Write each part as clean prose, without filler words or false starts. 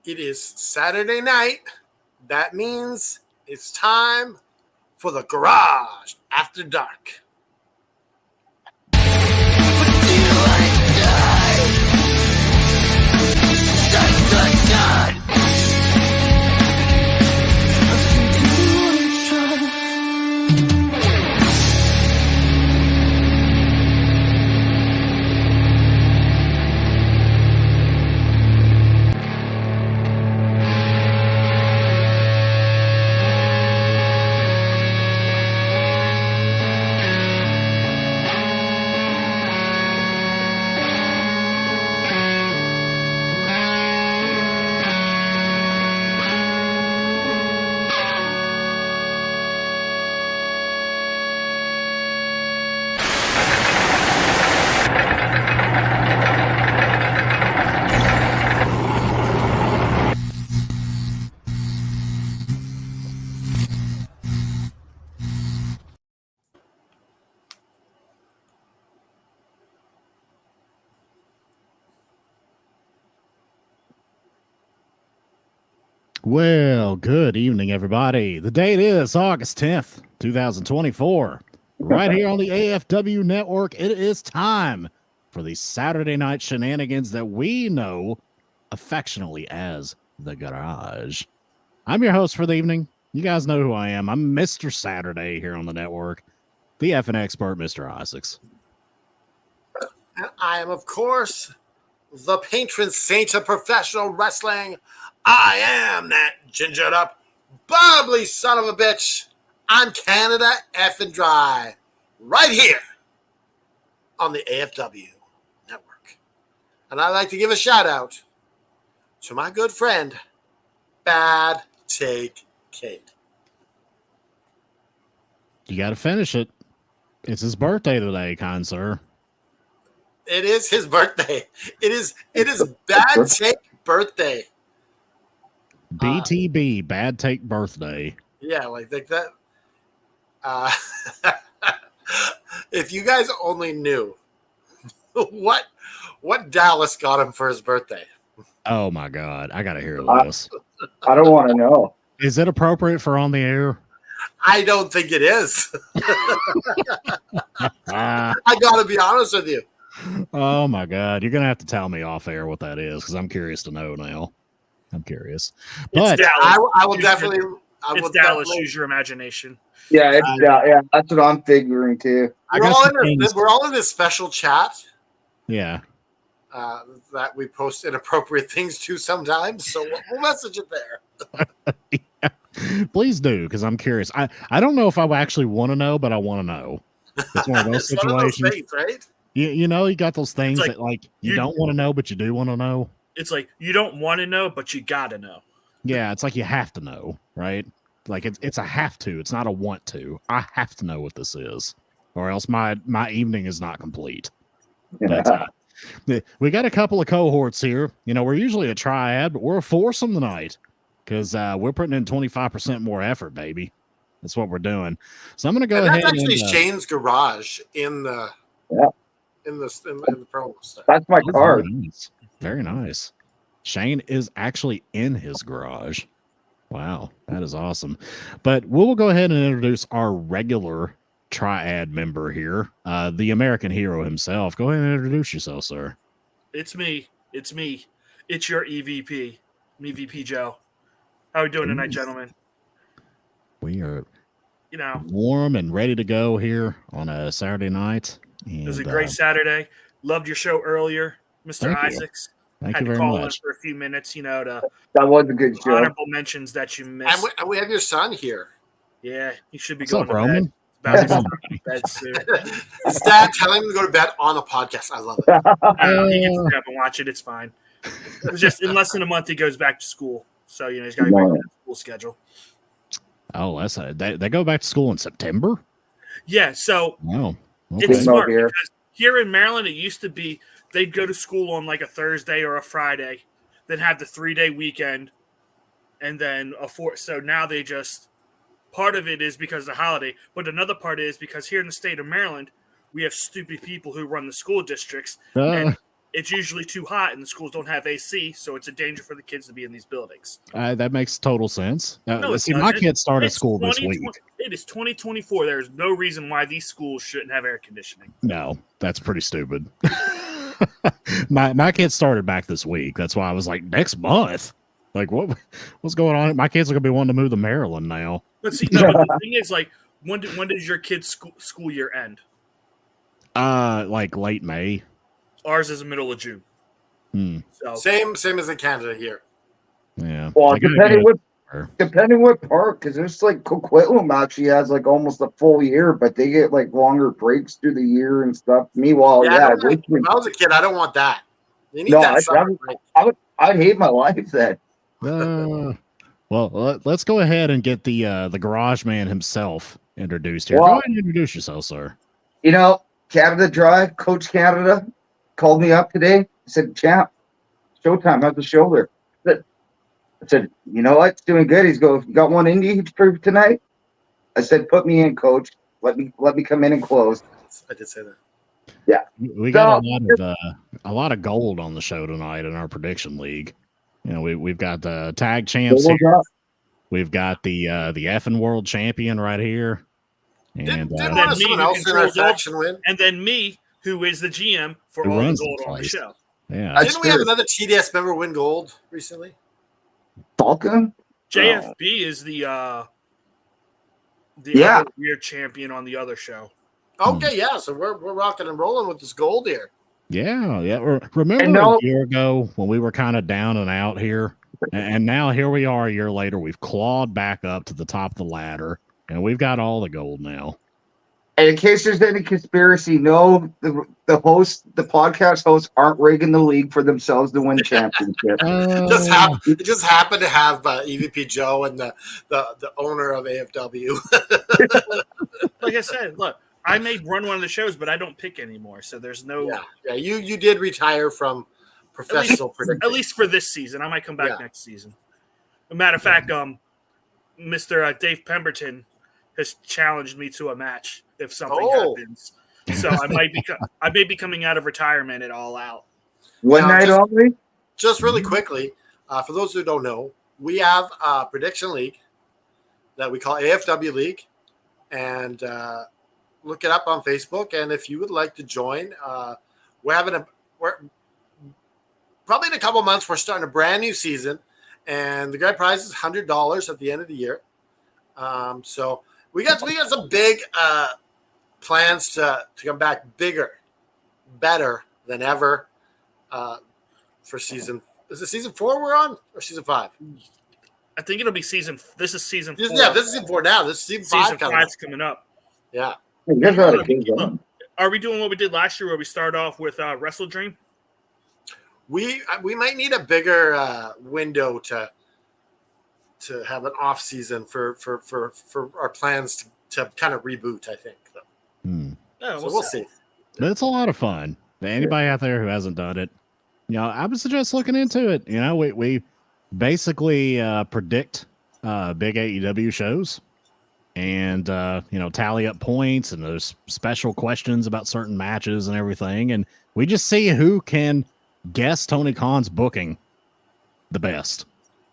It is Saturday night. That means it's time for the Garage After Dark. Well, good evening, everybody. The date is August 10th, 2024. Right here on the AFW network, it is time for the Saturday night shenanigans that we know affectionately as the Garage. I'm your host for the evening. You guys know who I am. I'm Mr. Saturday here on the network, the effing expert, Mr. Isaacs. And I am, of course, the patron saint of professional wrestling. I am that gingered up, bubbly son of a bitch. I'm Canada effing dry, right here on the AFW network. And I'd like to give a shout out to my good friend, Bad Take Kate. You got to finish it. It's his birthday today, kind sir. It is his birthday. It is Bad Take birthday. BTB, Bad Take Birthday. Yeah, like that. If you guys only knew what Dallas got him for his birthday. Oh my God, I gotta hear this. I don't want to know. Is it appropriate for on the air? I don't think it is. I gotta be honest with you. Oh my God, you're gonna have to tell me off air what that is because I'm curious to know now. I'm curious, but I will definitely. It's Dallas. Use your imagination. Yeah, yeah, that's what I'm figuring too. We're all in this special chat. Yeah. That we post inappropriate things to sometimes, so we'll message it there. Yeah. Please do, because I'm curious. I don't know if I actually want to know, but I want to know. It's one of those situations, one of those things, right? You know, you got those things that like you don't want to know, but you do want to know. It's like you don't want to know, but you gotta know. Yeah, it's like you have to know, right? Like it's a have to. It's not a want to. I have to know what this is, or else my evening is not complete. But, we got a couple of cohorts here. You know, we're usually a triad, but we're a foursome tonight because we're putting in 25% more effort, baby. That's what we're doing. So I'm going to go ahead. That's actually Shane's garage in the promo stuff. That's my card. Very nice. Shane is actually in his garage. Wow, that is awesome. But we'll go ahead and introduce our regular triad member here, the American hero himself. Go ahead and introduce yourself, sir. It's me. It's your EVP. Me, VP Joe. How are we doing tonight, gentlemen? We are, warm and ready to go here on a Saturday night. And, it was a great Saturday. Loved your show earlier, Mr. Isaacs. Thank Had you to very call much. in for a few minutes, to that was a good show. Honorable mentions that you missed. And we have your son here. Yeah, he should be What's going up, to Roman? bed. Bed soon. His dad telling him to go to bed on a podcast. I love it. He can stay up and watch it. It's fine. It's just in less than a month he goes back to school, so he's got to be back to the school schedule. Oh, that's they go back to school in September. Yeah, so wow, it's smart because here in Maryland it used to be they'd go to school on like a Thursday or a Friday, then have the 3-day weekend, and then so now they just. Part of it is because of the holiday, but another part is because here in the state of Maryland, we have stupid people who run the school districts. And it's usually too hot and the schools don't have AC, so it's a danger for the kids to be in these buildings. That makes total sense. No, See, my doesn't. kids started It's school this week. It is 2024. There's no reason why these schools shouldn't have air conditioning. No, that's pretty stupid. my kids started back this week. That's why I was like, next month. Like, what's going on? My kids are gonna be wanting to move to Maryland now. But see, no, but the thing is, like, when does your kids' school year end? Like late May. Ours is the middle of June. So Same as in Canada here. Yeah. Well, depending what part, because there's like Coquitlam actually has like almost a full year, but they get like longer breaks through the year and stuff. Meanwhile, If I was a kid, I don't want that. You need that summer break. I'd hate my life then. Well, let's go ahead and get the garage man himself introduced here. Well, go ahead and introduce yourself, sir. You know, Canada Drive, Coach Canada called me up today. I said, champ, showtime, how's the shoulder? I said, you know what? It's doing good. He's going, you got one indie to prove tonight? I said, put me in, coach. Let me come in and close. I did say that. Yeah. We got a lot of gold on the show tonight in our prediction league. You know, we've got the tag champs here. We've got the effing world champion right here. And didn't one of someone else in our faction win? And then me, who is the GM for all the gold on the show. Yeah. Didn't we have another TDS member win gold recently? Falcon? JFB is the other weird champion on the other show. Okay, yeah. So we're rocking and rolling with this gold here. Yeah. Remember a year ago when we were kind of down and out here? And now here we are a year later. We've clawed back up to the top of the ladder, and we've got all the gold now. And in case there's any conspiracy, no, the podcast hosts aren't rigging the league for themselves to win championship. It just happened to have EVP Joe and the owner of AFW. Like I said, look, I may run one of the shows, but I don't pick anymore. So there's no. Yeah. You did retire from professional predicting. At least for this season. I might come back next season. As a matter of fact, Mr. Dave Pemberton has challenged me to a match if something happens. So I may be coming out of retirement at All Out. One night only? Just really quickly, for those who don't know, we have a prediction league that we call AFW League, and look it up on Facebook. And if you would like to join, we're probably in a couple months. We're starting a brand new season, and the grand prize is $100 at the end of the year. So we got some big plans to come back bigger, better than ever for season. Is it season 4 we're on or season 5? I think it'll be season. This is season 4. Yeah, this is season 4 now. This is season 5 coming up. Yeah. Are we doing what we did last year, where we start off with Wrestle Dream? We might need a bigger window to have an off season for our plans to kind of reboot. I think. So we'll see. But it's a lot of fun. Anybody out there who hasn't done it, I would suggest looking into it. We basically predict big AEW shows, and tally up points, and there's special questions about certain matches and everything, and we just see who can guess Tony Khan's booking the best.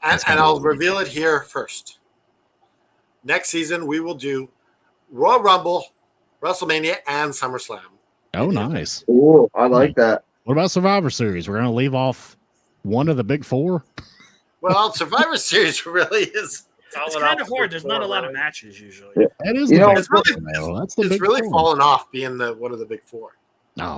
And I'll reveal it here first. Next season we will do Royal Rumble, WrestleMania, and SummerSlam. Oh, nice. Ooh, I like that. What about Survivor Series? We're going to leave off one of the big 4? Well, Survivor Series really is. It's kind of hard. There's not a lot of matches usually. Yeah. That is it's really fallen off being one of the big 4. No.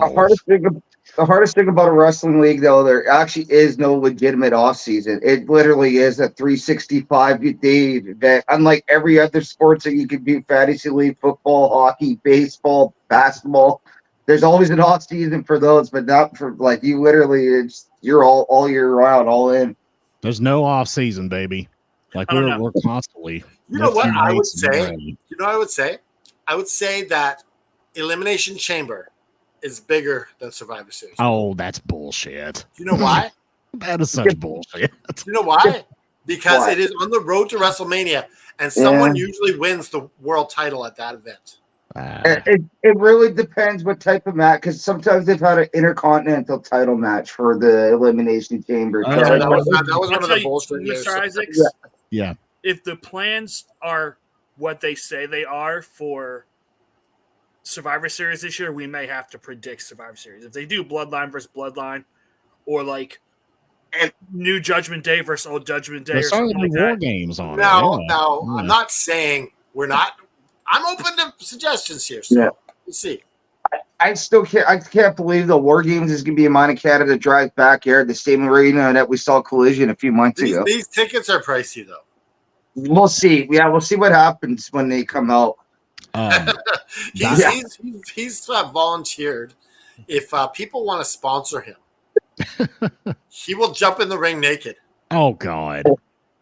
The hardest thing about a wrestling league, though, there actually is no legitimate off season. It literally is a 365-day event. Unlike every other sports that you could do, fantasy league, football, hockey, baseball, basketball, there's always an off season for those, but not for you. Literally, you're all year round, all in. There's no off season, baby. We're constantly. You know what I would say? I would say that Elimination Chamber is bigger than Survivor Series. Oh, that's bullshit. You know why? That is such bullshit. You know why? Because it is on the road to WrestleMania, and someone usually wins the world title at that event. It really depends what type of match, because sometimes they've had an intercontinental title match for the Elimination Chamber. Oh, So, Yeah, like, that was I'll one of tell the you, bullshit years. Mr. Isaacs, yeah. if the plans are what they say they are for Survivor Series this year, we may have to predict Survivor Series. If they do Bloodline versus Bloodline, or like New Judgment Day versus Old Judgment Day, They or started something the like war that. games on Now, it. I'm not saying we're not. I'm open to suggestions here, so Yeah. we'll see. I still can't. I can't believe the War Games is going to be in Monte Canada Drive backyard, the same arena that we saw Collision a few months ago. These tickets are pricey though. We'll see. Yeah, we'll see what happens when they come out. He's volunteered. If people want to sponsor him, he will jump in the ring naked. Oh God!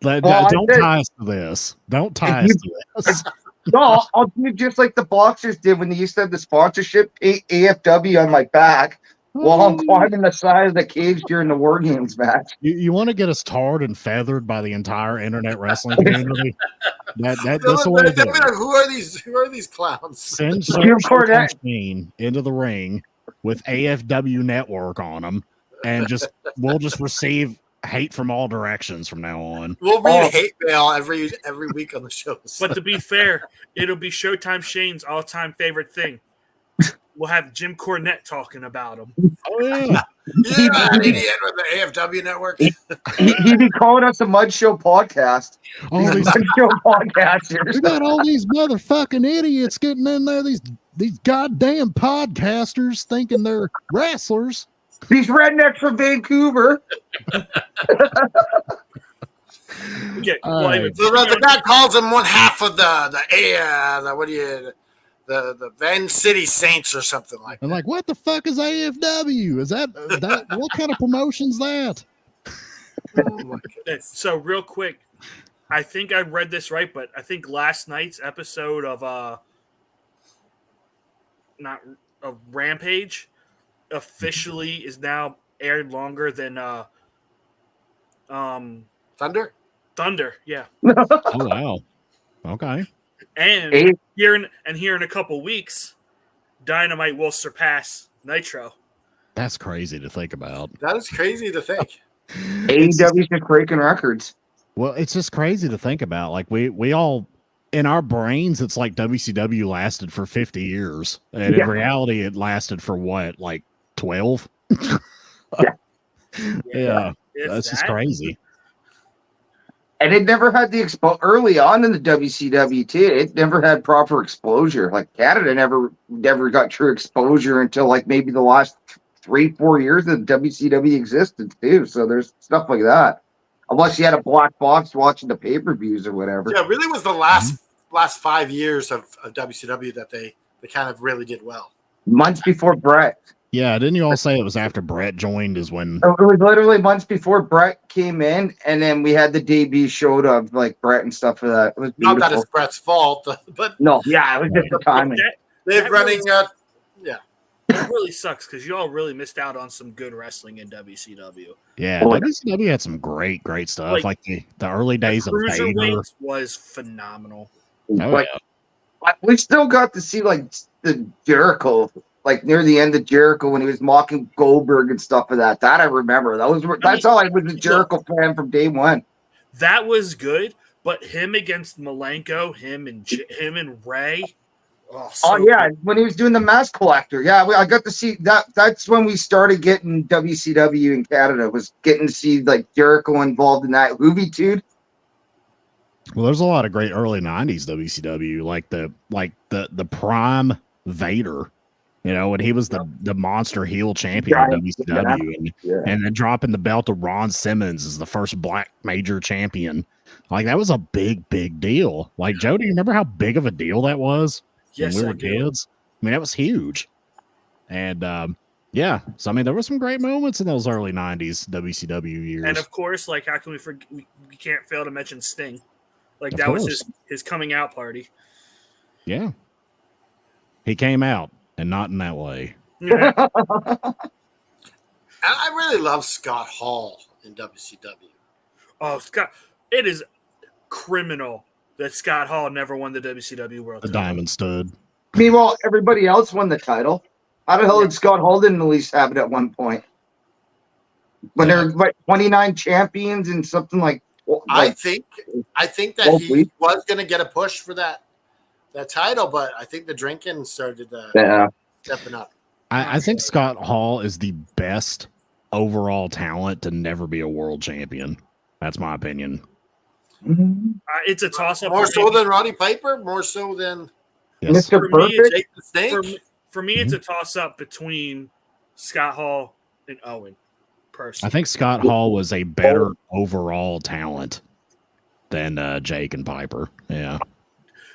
Don't tie us to this. Don't tie us to this. No, I'll do just like the boxers did when they used to have the sponsorship AFW on my back while I'm climbing the side of the cage during the War Games match. You want to get us tarred and feathered by the entire internet wrestling community? That's the way to do it. Who are these clowns? Send Showtime Shane into the ring with AFW Network on them, and we'll just receive hate from all directions from now on. We'll read hate mail every week on the shows. But to be fair, it'll be Showtime Shane's all-time favorite thing. We'll have Jim Cornette talking about him. Oh yeah, an idiot with the AFW Network. He'd be calling us a Mud Show podcast. All these Mud Show podcasters. We got all these motherfucking idiots getting in there. These goddamn podcasters thinking they're wrestlers. These rednecks from Vancouver. Okay, the guy calls him one half of the Van City Saints or something like that. I'm like, what the fuck is AFW? Is that what kind of promotion's that? Oh so real quick, I think I read this right, but I think last night's episode of Rampage officially is now aired longer than Thunder. Yeah. Oh wow. Okay. And here in a couple weeks, Dynamite will surpass Nitro. That's crazy to think about. That is crazy to think. AEW's just breaking records. Well, it's just crazy to think about. Like we all in our brains, it's like WCW lasted for 50 years. And in reality, it lasted for what, like 12? Yeah. That's just crazy. And it never had the early on in the WCW too. It never had proper exposure. Like Canada never got true exposure until like maybe the last 3-4 years that WCW existed too. So there's stuff like that. Unless you had a black box watching the pay-per-views or whatever. Yeah, it really was the last 5 years of WCW that they kind of really did well. Months before Brett. Yeah, didn't you all say it was after Brett joined is when... It was literally months before Brett came in, and then we had the debut show of like Brett and stuff for that. It was beautiful. Not that it's Brett's fault, but... No, yeah, it was just the timing. They're running... It really sucks because y'all really missed out on some good wrestling in WCW. Yeah, WCW had some great stuff. Like the early days of Vader was phenomenal. Oh, yeah. We still got to see like the Jericho, like near the end of Jericho when he was mocking Goldberg and stuff of that. That I remember. That's all I was a Jericho fan from day one. That was good, but him against Malenko, him and Ray. Yeah, when he was doing the Mask Collector. Yeah, I got to see that. That's when we started getting WCW in Canada. Was getting to see like Jericho involved in that Hoovitude. Well, there's a lot of great early '90s WCW, like the prime Vader. You know, when he was the monster heel champion of WCW, and then dropping the belt to Ron Simmons as the first black major champion. Like that was a big deal. Like Joe, do you remember how big of a deal that was? Yes, when we were kids. I mean, that was huge. And yeah, so I mean, there were some great moments in those early '90s WCW years. And of course, like how can we forget? We can't fail to mention Sting. Like that was his coming out party. Yeah, he came out, and not in that way. Yeah. And I really love Scott Hall in WCW. Oh, Scott! It is criminal that Scott Hall never won the WCW World The title. Diamond Stud. Meanwhile, everybody else won the title. How the hell did Scott Hall didn't at least have it at one point? When Yeah. they're like 29 champions and something like I think that Well, he was going to get a push for that title, but I think the drinking started stepping up. I think Scott Hall is the best overall talent to never be a world champion. That's my opinion. It's a toss-up. More so than Roddy Piper? More so than Yes. Mr. Perfect? Jake the Snake? For me, it's a toss-up between Scott Hall and Owen. Personally, I think Scott Hall was a better overall talent than Jake and Piper. Yeah.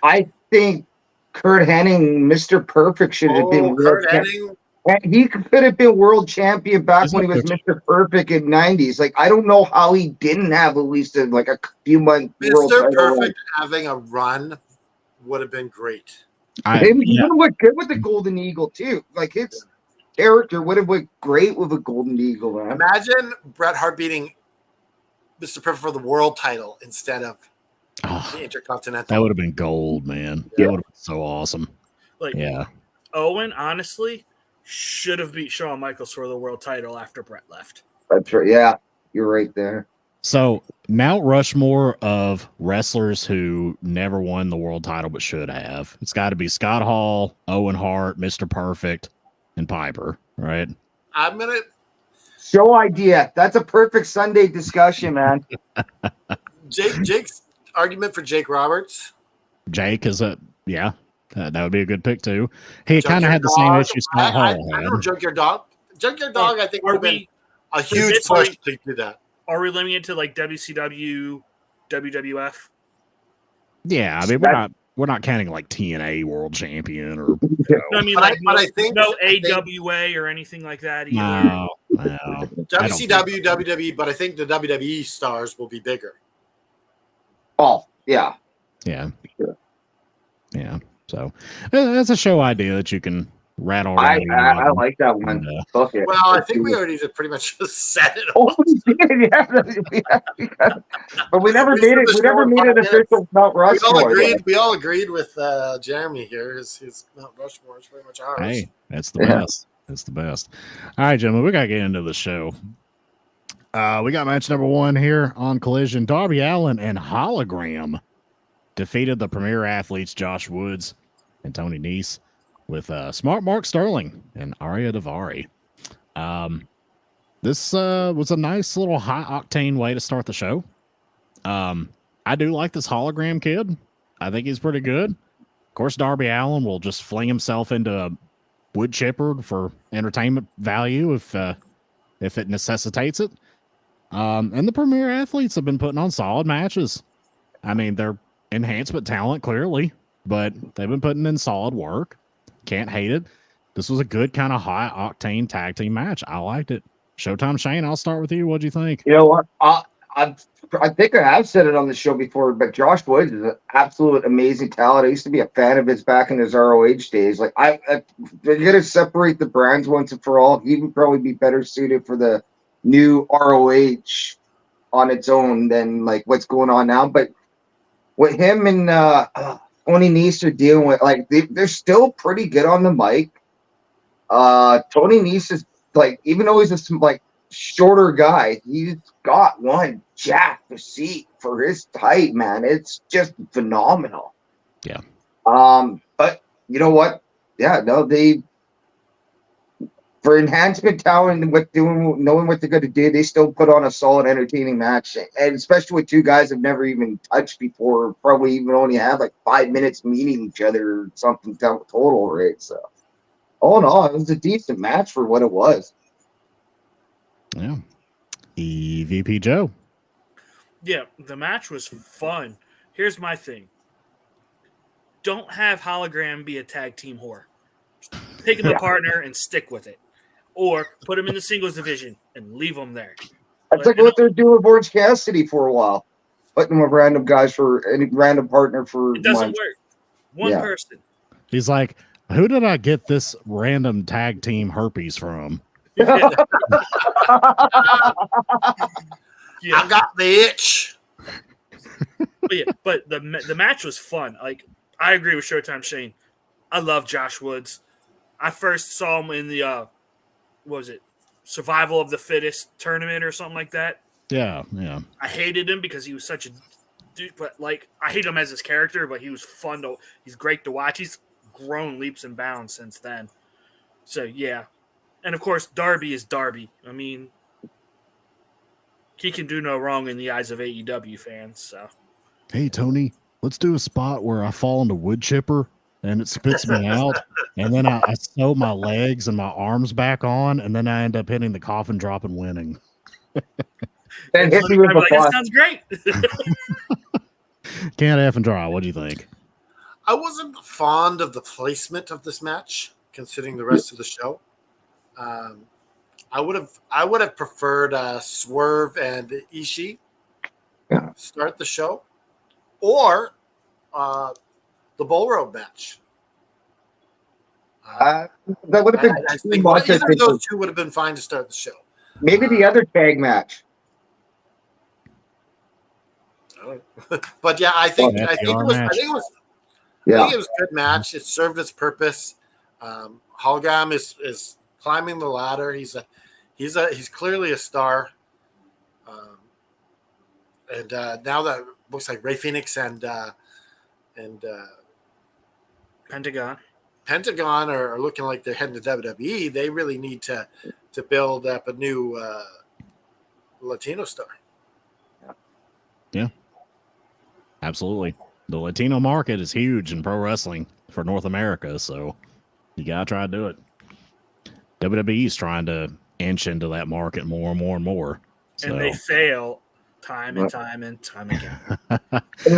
I think Kurt Hennig, Mr. Perfect, should have been Kurt Hennig. He could have been world champion back when he was Mr. Perfect in '90s. Like, I don't know how he didn't have at least a few months. Mr. Perfect having a run would have been great. He would have looked good with the Golden Eagle too. Like, his character would have looked great with a Golden Eagle. Man. Imagine Bret Hart beating Mr. Perfect for the world title instead of the Intercontinental. That would have been gold, man. That would have been so awesome. Owen, honestly, should have beat Shawn Michaels for the world title after Bret left. That's right. Yeah, you're right there. So, Mount Rushmore of wrestlers who never won the world title but should have. It's got to be Scott Hall, Owen Hart, Mr. Perfect, and Piper, right? I'm going to... Show idea. That's a perfect Sunday discussion, man. Jake's argument for Jake Roberts. Jake is that would be a good pick too. He kind of had the same issue Scott Hall had. I know Junkyard Dog. Junkyard Dog, I think, would have been a huge push to do that. Are we limiting it to like WCW, WWF? Yeah, I mean we're not counting like TNA World Champion or. No, I mean, I think no AWA or anything like that either. No. WCW, WWE, but I think the WWE stars will be bigger. Oh, yeah. Yeah. Sure. Yeah. So that's a show idea that you can rattle around. I like that one. Well, I think we already pretty much just said it. Oh, we did, yeah. But we never made it. We never made it official Mount Rushmore. We all agreed with Jeremy here. His Mount Rushmore is pretty much ours. Hey, that's the best. That's the best. All right, gentlemen, we gotta get into the show. We got match number 1 here on Collision. Darby Allin and Hologram defeated the Premier Athletes Josh Woods and Tony Nese with Smart Mark Sterling and Arya Daivari. This was a nice little high-octane way to start the show. I do like this Hologram kid. I think he's pretty good. Of course, Darby Allin will just fling himself into a wood chipper for entertainment value if it necessitates it. And the Premier Athletes have been putting on solid matches. I mean, they're enhancement talent, clearly, but they've been putting in solid work. Can't hate it. This was a good kind of high-octane tag team match. I liked it. Showtime Shane, I'll start with you. What'd you think? You know what? I think I have said it on the show before, but Josh Woods is an absolute amazing talent. I used to be a fan of his back in his ROH days. Like, they're going to separate the brands once and for all. He would probably be better suited for the new ROH on its own than like what's going on now. But what him and Tony Nese are dealing with, like, they're still pretty good on the mic. Tony Nese is like, even though he's a shorter guy, he's got one jack to see for his height, man. It's just phenomenal. Yeah. But you know what? Yeah, no, for enhancement talent and knowing what they're going to do, they still put on a solid, entertaining match, and especially with two guys I've never even touched before, probably even only have like 5 minutes meeting each other or something total, right? So, all in all, it was a decent match for what it was. Yeah. EVP Joe. Yeah, the match was fun. Here's my thing. Don't have Hologram be a tag team whore. Pick him a partner and stick with it. Or put him in the singles division and leave him there. That's like what they're doing with Orange Cassidy for a while. Putting with random guys for any random partner for it doesn't work. One person. He's like, who did I get this random tag team herpes from? I got the itch. But the match was fun. Like, I agree with Showtime Shane. I love Josh Woods. I first saw him in the what was it, Survival of the Fittest tournament or something like that. Yeah. I hated him because he was such a dude, but like I hate him as his character, but he was fun to. He's great to watch. He's grown leaps and bounds since then. So yeah, and of course Darby is Darby. I mean, he can do no wrong in the eyes of AEW fans. So Hey, Tony, let's do a spot where I fall into wood chipper and it spits me out. And then I sew my legs and my arms back on. And then I end up hitting the coffin drop and winning. Then hit me with the that bus. sounds great. Can't F and draw. What do you think? I wasn't fond of the placement of this match, considering the rest of the show. I would have preferred Swerve and Ishii start the show, or the Bull Road match. That would have been I too think much. either of those two would have been fine to start the show. Maybe the other tag match. But yeah, I think Yeah, it was a good match. It served its purpose. Holgam is climbing the ladder. He's clearly a star. And now that looks like Ray Phoenix and Pentagon are looking like they're heading to WWE. They really need to build up a new Latino star. Yeah, absolutely. The Latino market is huge in pro wrestling for North America, so you gotta try to do it. WWE's trying to inch into that market more and more and more. So. And they fail time and time and time again.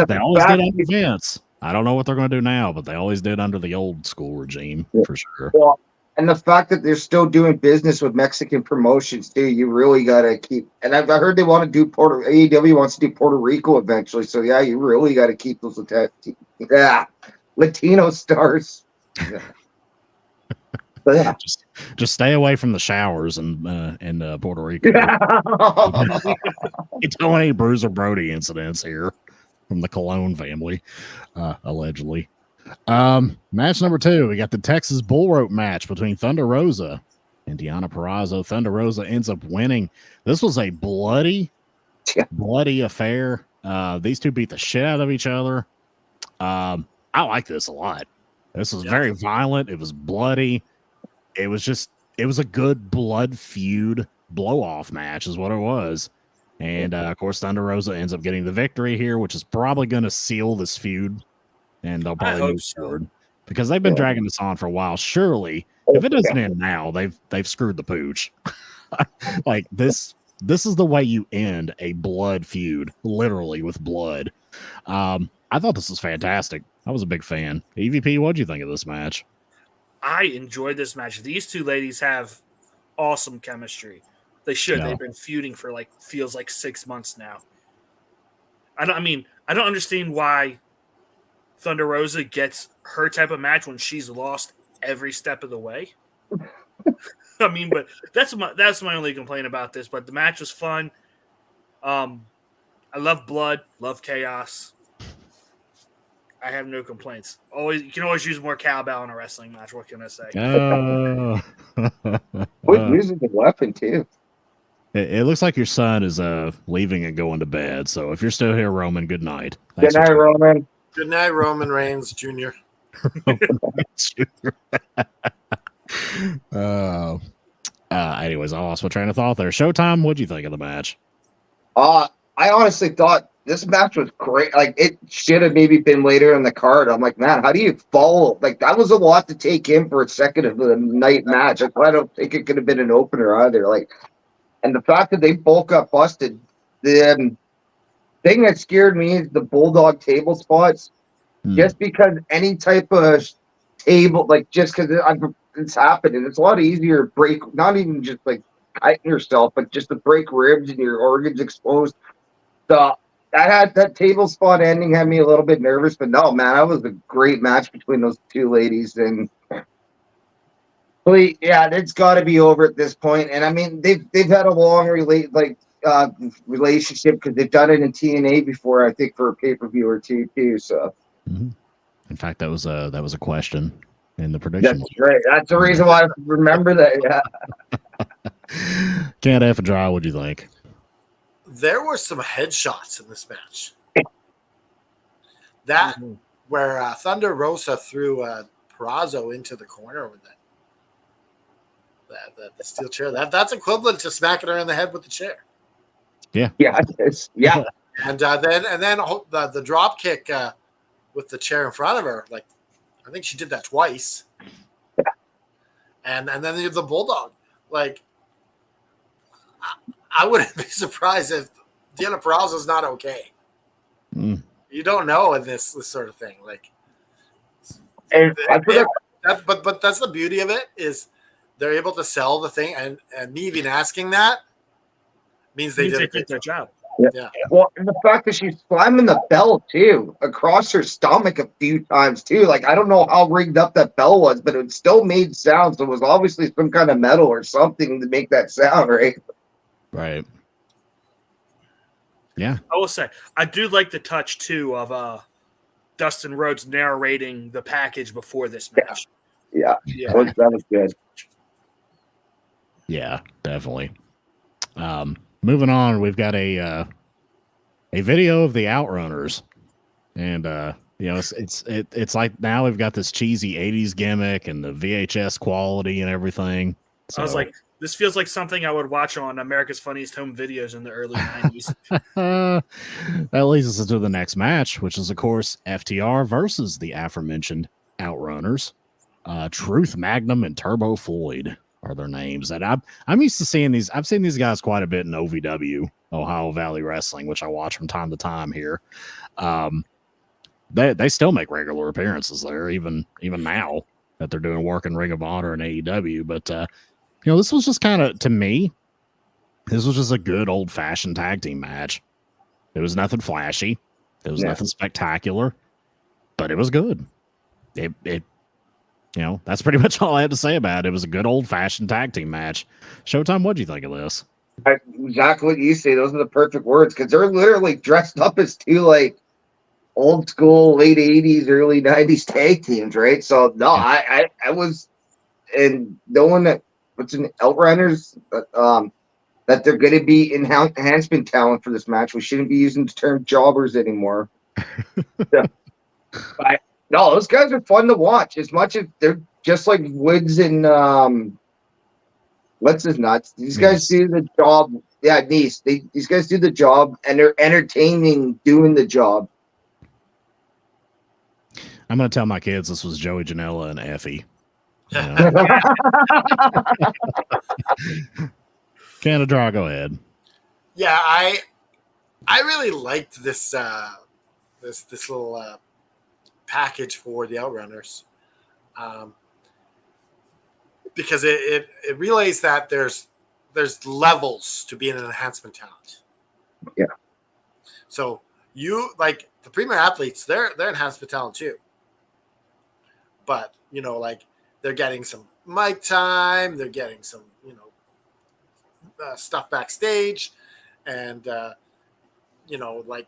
They always did under Vince. I don't know what they're going to do now, but they always did under the old school regime for sure. Well, and the fact that they're still doing business with Mexican promotions too, you really got to keep. And I heard they want to do AEW wants to do Puerto Rico eventually. So yeah, you really got to keep those Latino stars. Yeah. So, yeah. Just stay away from the showers in Puerto Rico. You don't want any Bruiser Brody incidents here from the Colon family, allegedly. Match number 2, we got the Texas Bull Rope match between Thunder Rosa and Deonna Purrazzo. Thunder Rosa ends up winning. This was a bloody affair. These two beat the shit out of each other. I like this a lot. This was very violent. It was bloody. It was a good blood feud blow-off match is what it was. And, of course, Thunder Rosa ends up getting the victory here, which is probably going to seal this feud. And they'll probably move forward because they've been dragging this on for a while. Surely, if it doesn't end now, they've screwed the pooch. Like this is the way you end a blood feud, literally with blood. I thought this was fantastic. I was a big fan. EVP, what'd you think of this match? I enjoyed this match. These two ladies have awesome chemistry. They should. They've been feuding for feels like 6 months now. I don't understand why Thunder Rosa gets her type of match when she's lost every step of the way. But that's my only complaint about this. But the match was fun. I love blood, love chaos. I have no complaints. You can always use more cowbell in a wrestling match. What can I say? We're using the weapon too. It looks like your son is leaving and going to bed. So if you're still here, Roman, good night. Good night, Roman. Good night, Roman Reigns Jr. Anyways, I lost my train of thought there. Showtime, what'd you think of the match? I honestly thought this match was great. Like, it should have maybe been later in the card. I'm like, man, how do you follow? Like, that was a lot to take in for a second of the night match. I don't think it could have been an opener either. Like, and the fact that they both got busted, the thing that scared me is the Bulldog table spots. Just because any type of table, like, just because it's happened, and it's a lot easier to break, not even just like cutting yourself, but just to break ribs and your organs exposed. So that table spot ending had me a little bit nervous, but no, man, that was a great match between those two ladies, and it's got to be over at this point. And I mean, they've had a long relationship because they've done it in TNA before, I think, for a pay-per-view or two too. So, in fact, that was a question. in the prediction. That's right. That's the reason why I remember that. Yeah. Can't F a draw. What'd you think? There were some headshots in this match. That where Thunder Rosa threw Perazo into the corner with the steel chair. That's equivalent to smacking her in the head with the chair. Yeah. Yeah. Yeah. And then the drop kick with the chair in front of her. Like, I think she did that twice. And then the bulldog. Like, I wouldn't be surprised if Deanna Peraza's not okay. Mm. You don't know in this sort of thing. Like, And but that's the beauty of it, is they're able to sell the thing, and me even asking that means they did their job. Yeah. Well, and the fact that she's slamming the bell too across her stomach a few times too. Like, I don't know how rigged up that bell was, but it still made sounds. So it was obviously some kind of metal or something to make that sound, right? Right. Yeah. I will say, I do like the touch too of Dustin Rhodes narrating the package before this match. Yeah. That was good. Yeah, definitely. Moving on, we've got a video of the Outrunners, and it's like now we've got this cheesy '80s gimmick and the VHS quality and everything. So, I was like, this feels like something I would watch on America's Funniest Home Videos in the early 90s. that leads us to the next match, which is, of course, FTR versus the aforementioned Outrunners. Truth Magnum and Turbo Floyd are their names. And I'm used to seeing these. I've seen these guys quite a bit in OVW, Ohio Valley Wrestling, which I watch from time to time here. They still make regular appearances there, even now that they're doing work in Ring of Honor and AEW. But this was just kind of, to me, this was just a good old fashioned tag team match. It was nothing flashy. It was nothing spectacular, but it was good. It that's pretty much all I had to say about it. It was a good old fashioned tag team match. Showtime, what'd you think of this? Exactly what you say. Those are the perfect words, because they're literally dressed up as two like old school late 80s, early 90s tag teams, right? So no, I was, and knowing that what's in Outrunners, that they're going to be enhancement talent for this match. We shouldn't be using the term jobbers anymore. But no, those guys are fun to watch. As much as they're just like Woods and what's his nuts. These guys do the job. Yeah, Nice. These guys do the job, and they're entertaining doing the job. I'm going to tell my kids this was Joey Janela and Effie. Canada Draw, go ahead. Yeah, I really liked this this little package for the Outrunners, because it relays that there's levels to being an enhancement talent. Yeah. So you, like the premier athletes, they're enhancement talent too. But like they're getting some mic time, they're getting some stuff backstage, and like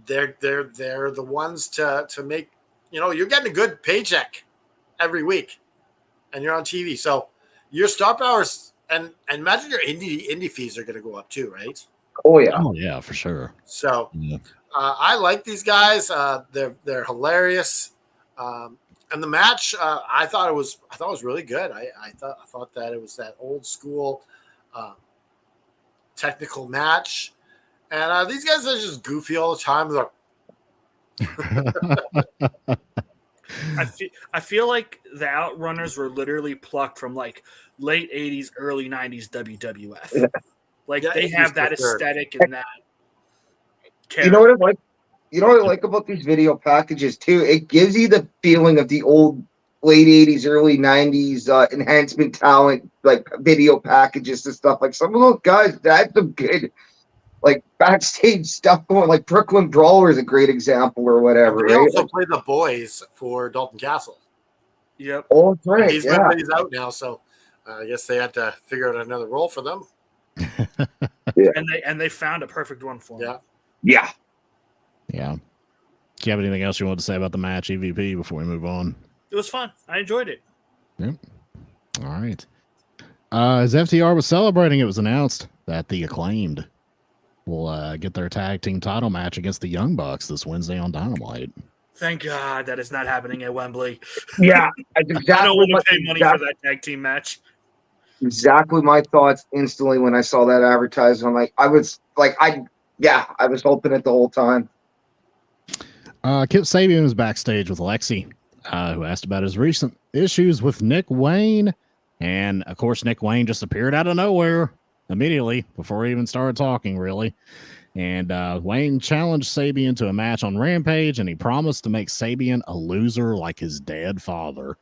they're the ones to make you're getting a good paycheck every week, and you're on TV, so your star powers and imagine your indie fees are going to go up too, right? Oh yeah, for sure. So I like these guys. They're hilarious. And the match, I thought it was really good. I thought that it was that old school technical match, and these guys are just goofy all the time. I feel like the Outrunners were literally plucked from like late 80s, early 90s WWF. Like they have that aesthetic and that character. You know what I like? You know what I like about these video packages too? It gives you the feeling of the old late 80s, early 90s enhancement talent, like video packages and stuff. Like some of those guys, that's some good like backstage stuff going. Like Brooklyn Brawler is a great example or whatever. They right? also play the boys for Dalton Castle. Yep. Oh, that's right. He's out now, so I guess they had to figure out another role for them. And they found a perfect one for him. Yeah. Do you have anything else you want to say about the match, EVP, before we move on? It was fun. I enjoyed it. Yep. All right. As FTR was celebrating, it was announced that the Acclaimed will get their tag team title match against the Young Bucks this Wednesday on Dynamite. Thank God that is not happening at Wembley. Yeah, that's I don't exactly want to pay money for that tag team match. exactly my thoughts instantly when I saw that advertisement. I was hoping it the whole time. Kip Sabian was backstage with Lexi, who asked about his recent issues with Nick Wayne. And, of course, Nick Wayne just appeared out of nowhere immediately before he even started talking, really. And Wayne challenged Sabian to a match on Rampage, and he promised to make Sabian a loser like his dead father.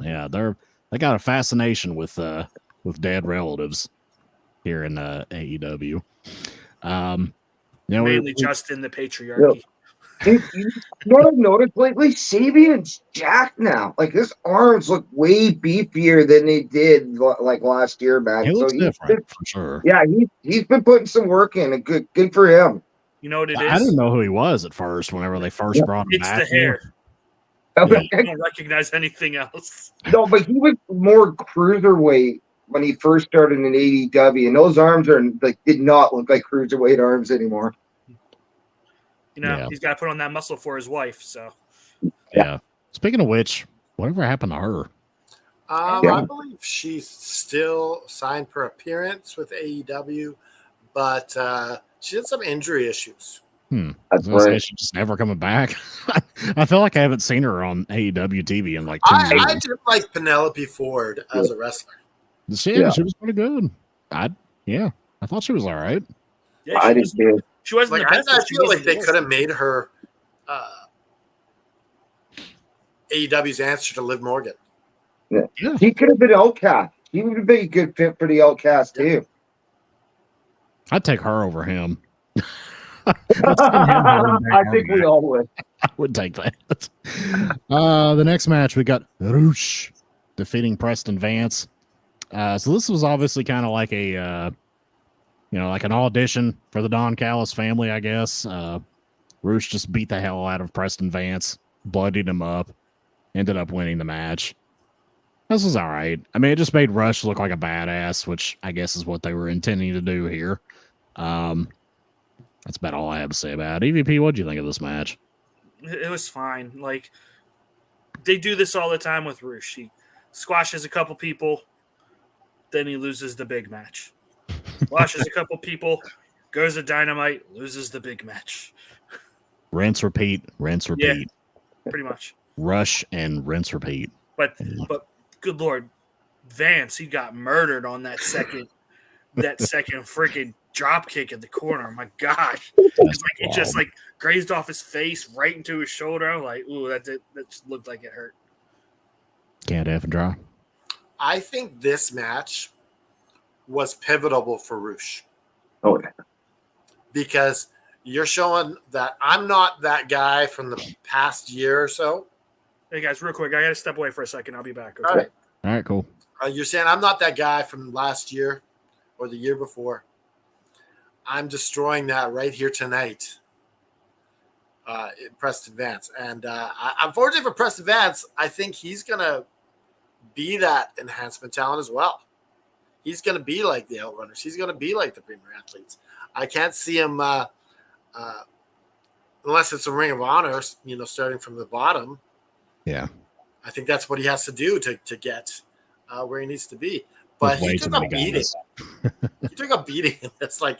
Yeah, they got a fascination with dead relatives here in AEW. Mainly just in the patriarchy. You know what I've noticed lately? Sabian's jacked now. Like, his arms look way beefier than they did like last year, man. He looks different for sure. Yeah, he's been putting some work in, and good for him. You know what it is? I didn't know who he was at first. Whenever they first brought him back, it's the hair. Yeah. I don't recognize anything else. No, but he was more cruiserweight when he first started in AEW, and those arms did not look like cruiserweight arms anymore. You know, he's got to put on that muscle for his wife. So, yeah. Speaking of which, whatever happened to her? I believe she's still signed per appearance with AEW, but she had some injury issues. That's right. She's just never coming back. I feel like I haven't seen her on AEW TV in like 2 years. I did like Penelope Ford as a wrestler. She was pretty good. I thought she was all right. Yeah, I did too. She wasn't Like, the best. I feel like they could have made her AEW's answer to Liv Morgan. Yeah. He could have been Outcast. He would have been a good fit for the Outcast too. I'd take her over him. I think we all would. I would take that. The next match, we got Roosh defeating Preston Vance. So this was obviously kind of like a, like an audition for the Don Callis family, I guess. Roosh just beat the hell out of Preston Vance, bloodied him up, ended up winning the match. This was all right. I mean, it just made Rush look like a badass, which I guess is what they were intending to do here. That's about all I have to say about it. EVP, what do you think of this match? It was fine. Like, they do this all the time with Roosh. He squashes a couple people, then he loses the big match. Squashes a couple people, goes to Dynamite, loses the big match. Rinse, repeat, rinse, repeat. Yeah, pretty much. Rush and rinse, repeat. But good Lord, Vance, he got murdered on that second freaking drop kick in the corner. My gosh. It just grazed off his face right into his shoulder. I'm like, ooh, that just looked like it hurt. Can't F and dry. I think this match was pivotal for Roosh. Oh, yeah. Because you're showing that I'm not that guy from the past year or so. Hey, guys, real quick, I got to step away for a second. I'll be back. Okay? All right, cool. You're saying I'm not that guy from last year or the year before. I'm destroying that right here tonight in Preston Vance. And unfortunately for Preston Vance, I think he's going to be that enhancement talent as well. He's going to be like the Outrunners. He's going to be like the Premier Athletes. I can't see him unless it's a Ring of Honor, starting from the bottom. Yeah. I think that's what he has to do to get where he needs to be. But he took a beating. He took a beating. It's like,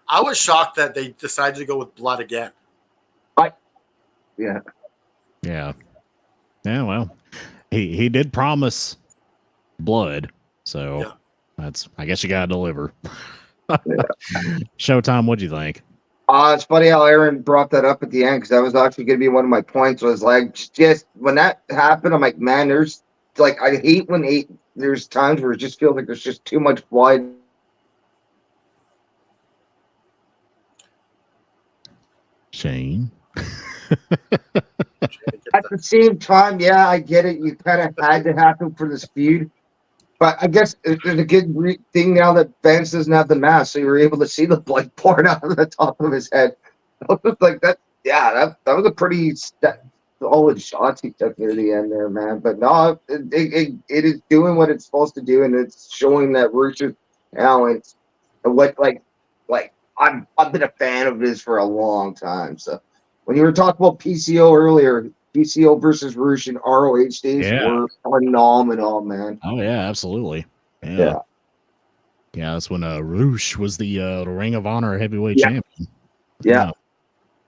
I was shocked that they decided to go with blood again. Yeah. Well, he did promise blood, so I guess you gotta deliver. Showtime, what'd you think? It's funny how Aaron brought that up at the end, because that was actually going to be one of my points. Was like, just when that happened, I'm like, man, there's I hate when there's times where it just feels like there's just too much blood. Shane. At the same time, yeah, I get it. You kind of had to happen for this feud. But I guess there's a good thing now that Vance doesn't have the mask, so you were able to see the blood pouring out of the top of his head. I was like, that was a pretty solid shots he took near the end there, man. But no, it is doing what it's supposed to do, and it's showing that Rush's talent. And what like I've been a fan of his for a long time. So when you were talking about PCO earlier, PCO versus Rush in ROH days were phenomenal, man. Oh yeah, absolutely. Yeah. Yeah, that's when Roosh was the Ring of Honor heavyweight Yeah. champion. Yeah.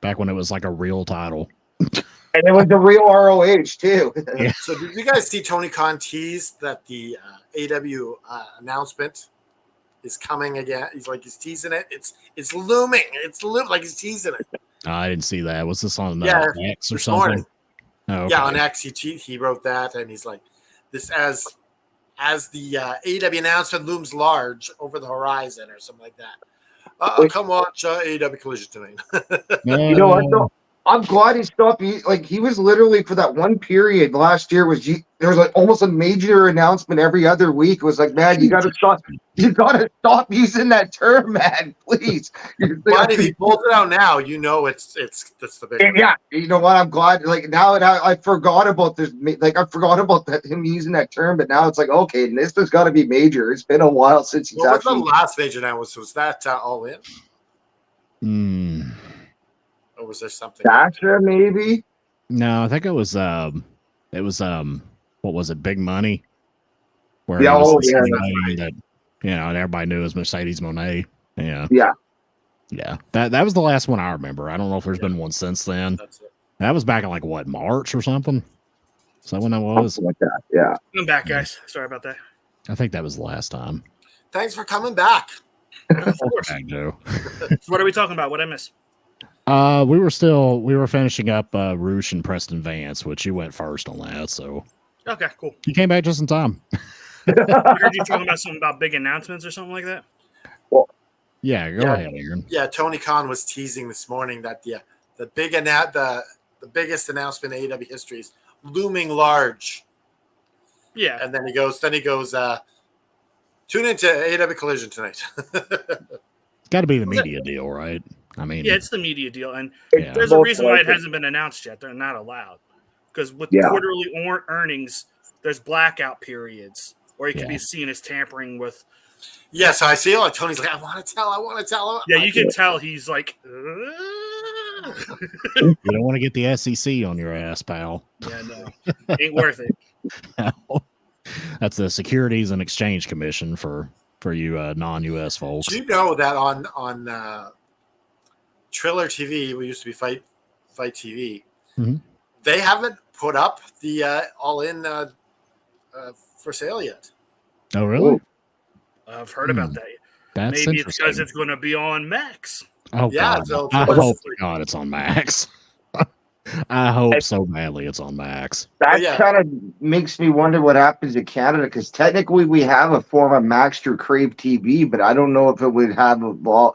Back when it was like a real title. And it was the real ROH too. Yeah. So did you guys see Tony Khan tease that the AW announcement is coming again? He's teasing it. It's looming. It's like he's teasing it. I didn't see that. Was this on X or this something? morning. Oh, okay. Yeah, on X he wrote that, and he's like, this as the AEW announcement looms large over the horizon or something like that. Come watch AEW Collision tonight. You know what though? I'm glad he stopped. He was literally for that one period last year there was like almost a major announcement every other week. It was like, man, you gotta stop using that term, man, please. But if he pulls it out now, you know that's the big one. Yeah, you know what? I'm glad. Like now, I forgot about this. Like I forgot about him using that term, but now it's like, okay, this has got to be major. It's been a while since he's What was the last major announcement? Was that All In? Or was there something? Dasha, maybe? No, I think it was what was it, Big Money? Where that and everybody knew it was Mercedes Moné. Yeah. Yeah. Yeah. That was the last one I remember. I don't know if there's been one since then. That's it. That was back in like what, March or something? Is that when that was? Something like that. Yeah. I'm back, guys. Sorry about that. I think that was the last time. Thanks for coming back. Of course. I do. What are we talking about? What I miss? We were finishing up Roosh and Preston Vance, which you went first on that, so Okay, cool. you came back just in time. I heard you talking about something about big announcements or something like that. Yeah, go ahead, Aaron. Yeah, Tony Khan was teasing this morning that the biggest announcement in AEW history is looming large. Yeah. And then he goes, tune into AEW Collision tonight. Got to be the media deal, right? I mean, yeah, it's the media deal, and Yeah. there's a reason why it hasn't been announced yet. They're not allowed because with quarterly earnings, there's blackout periods, or it can be seen as tampering with. Yeah, so I see like Tony's like, I want to tell. Yeah, you can tell he's like. you don't want to get the SEC on your ass, pal. Yeah, no, ain't worth it. That's the Securities and Exchange Commission for you non-US folks. Do you know that on Triller TV, we used to be Fight TV. Mm-hmm. They haven't put up the All In for sale yet. Oh, really? I've heard about that. That's Maybe it's because it's going to be on Max. Oh, yeah. God. So I hope to God it's on Max. I hope so badly it's on Max. That kind of makes me wonder what happens in Canada, because technically we have a form of Max through Crave TV, but I don't know if it would have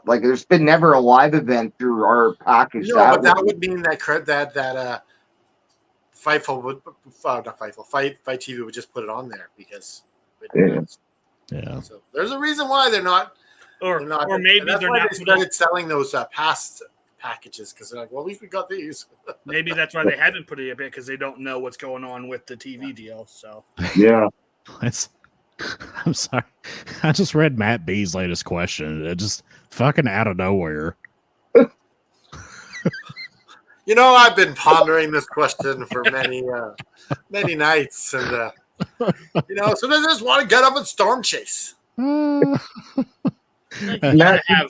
there's been never a live event through our package. No, but that would mean that Fightful would not Fightful Fight TV would just put it on there because Yeah. So there's a reason why they're not, or maybe they're not. They started selling those past packages because they're like, well, at least we got these. Maybe that's why they haven't put it a bit, because they don't know what's going on with the TV deal. So yeah, I'm sorry. I just read Matt B's latest question. It just fucking out of nowhere. You know, I've been pondering this question for many nights, and sometimes I just want to get up and storm chase. you gotta have,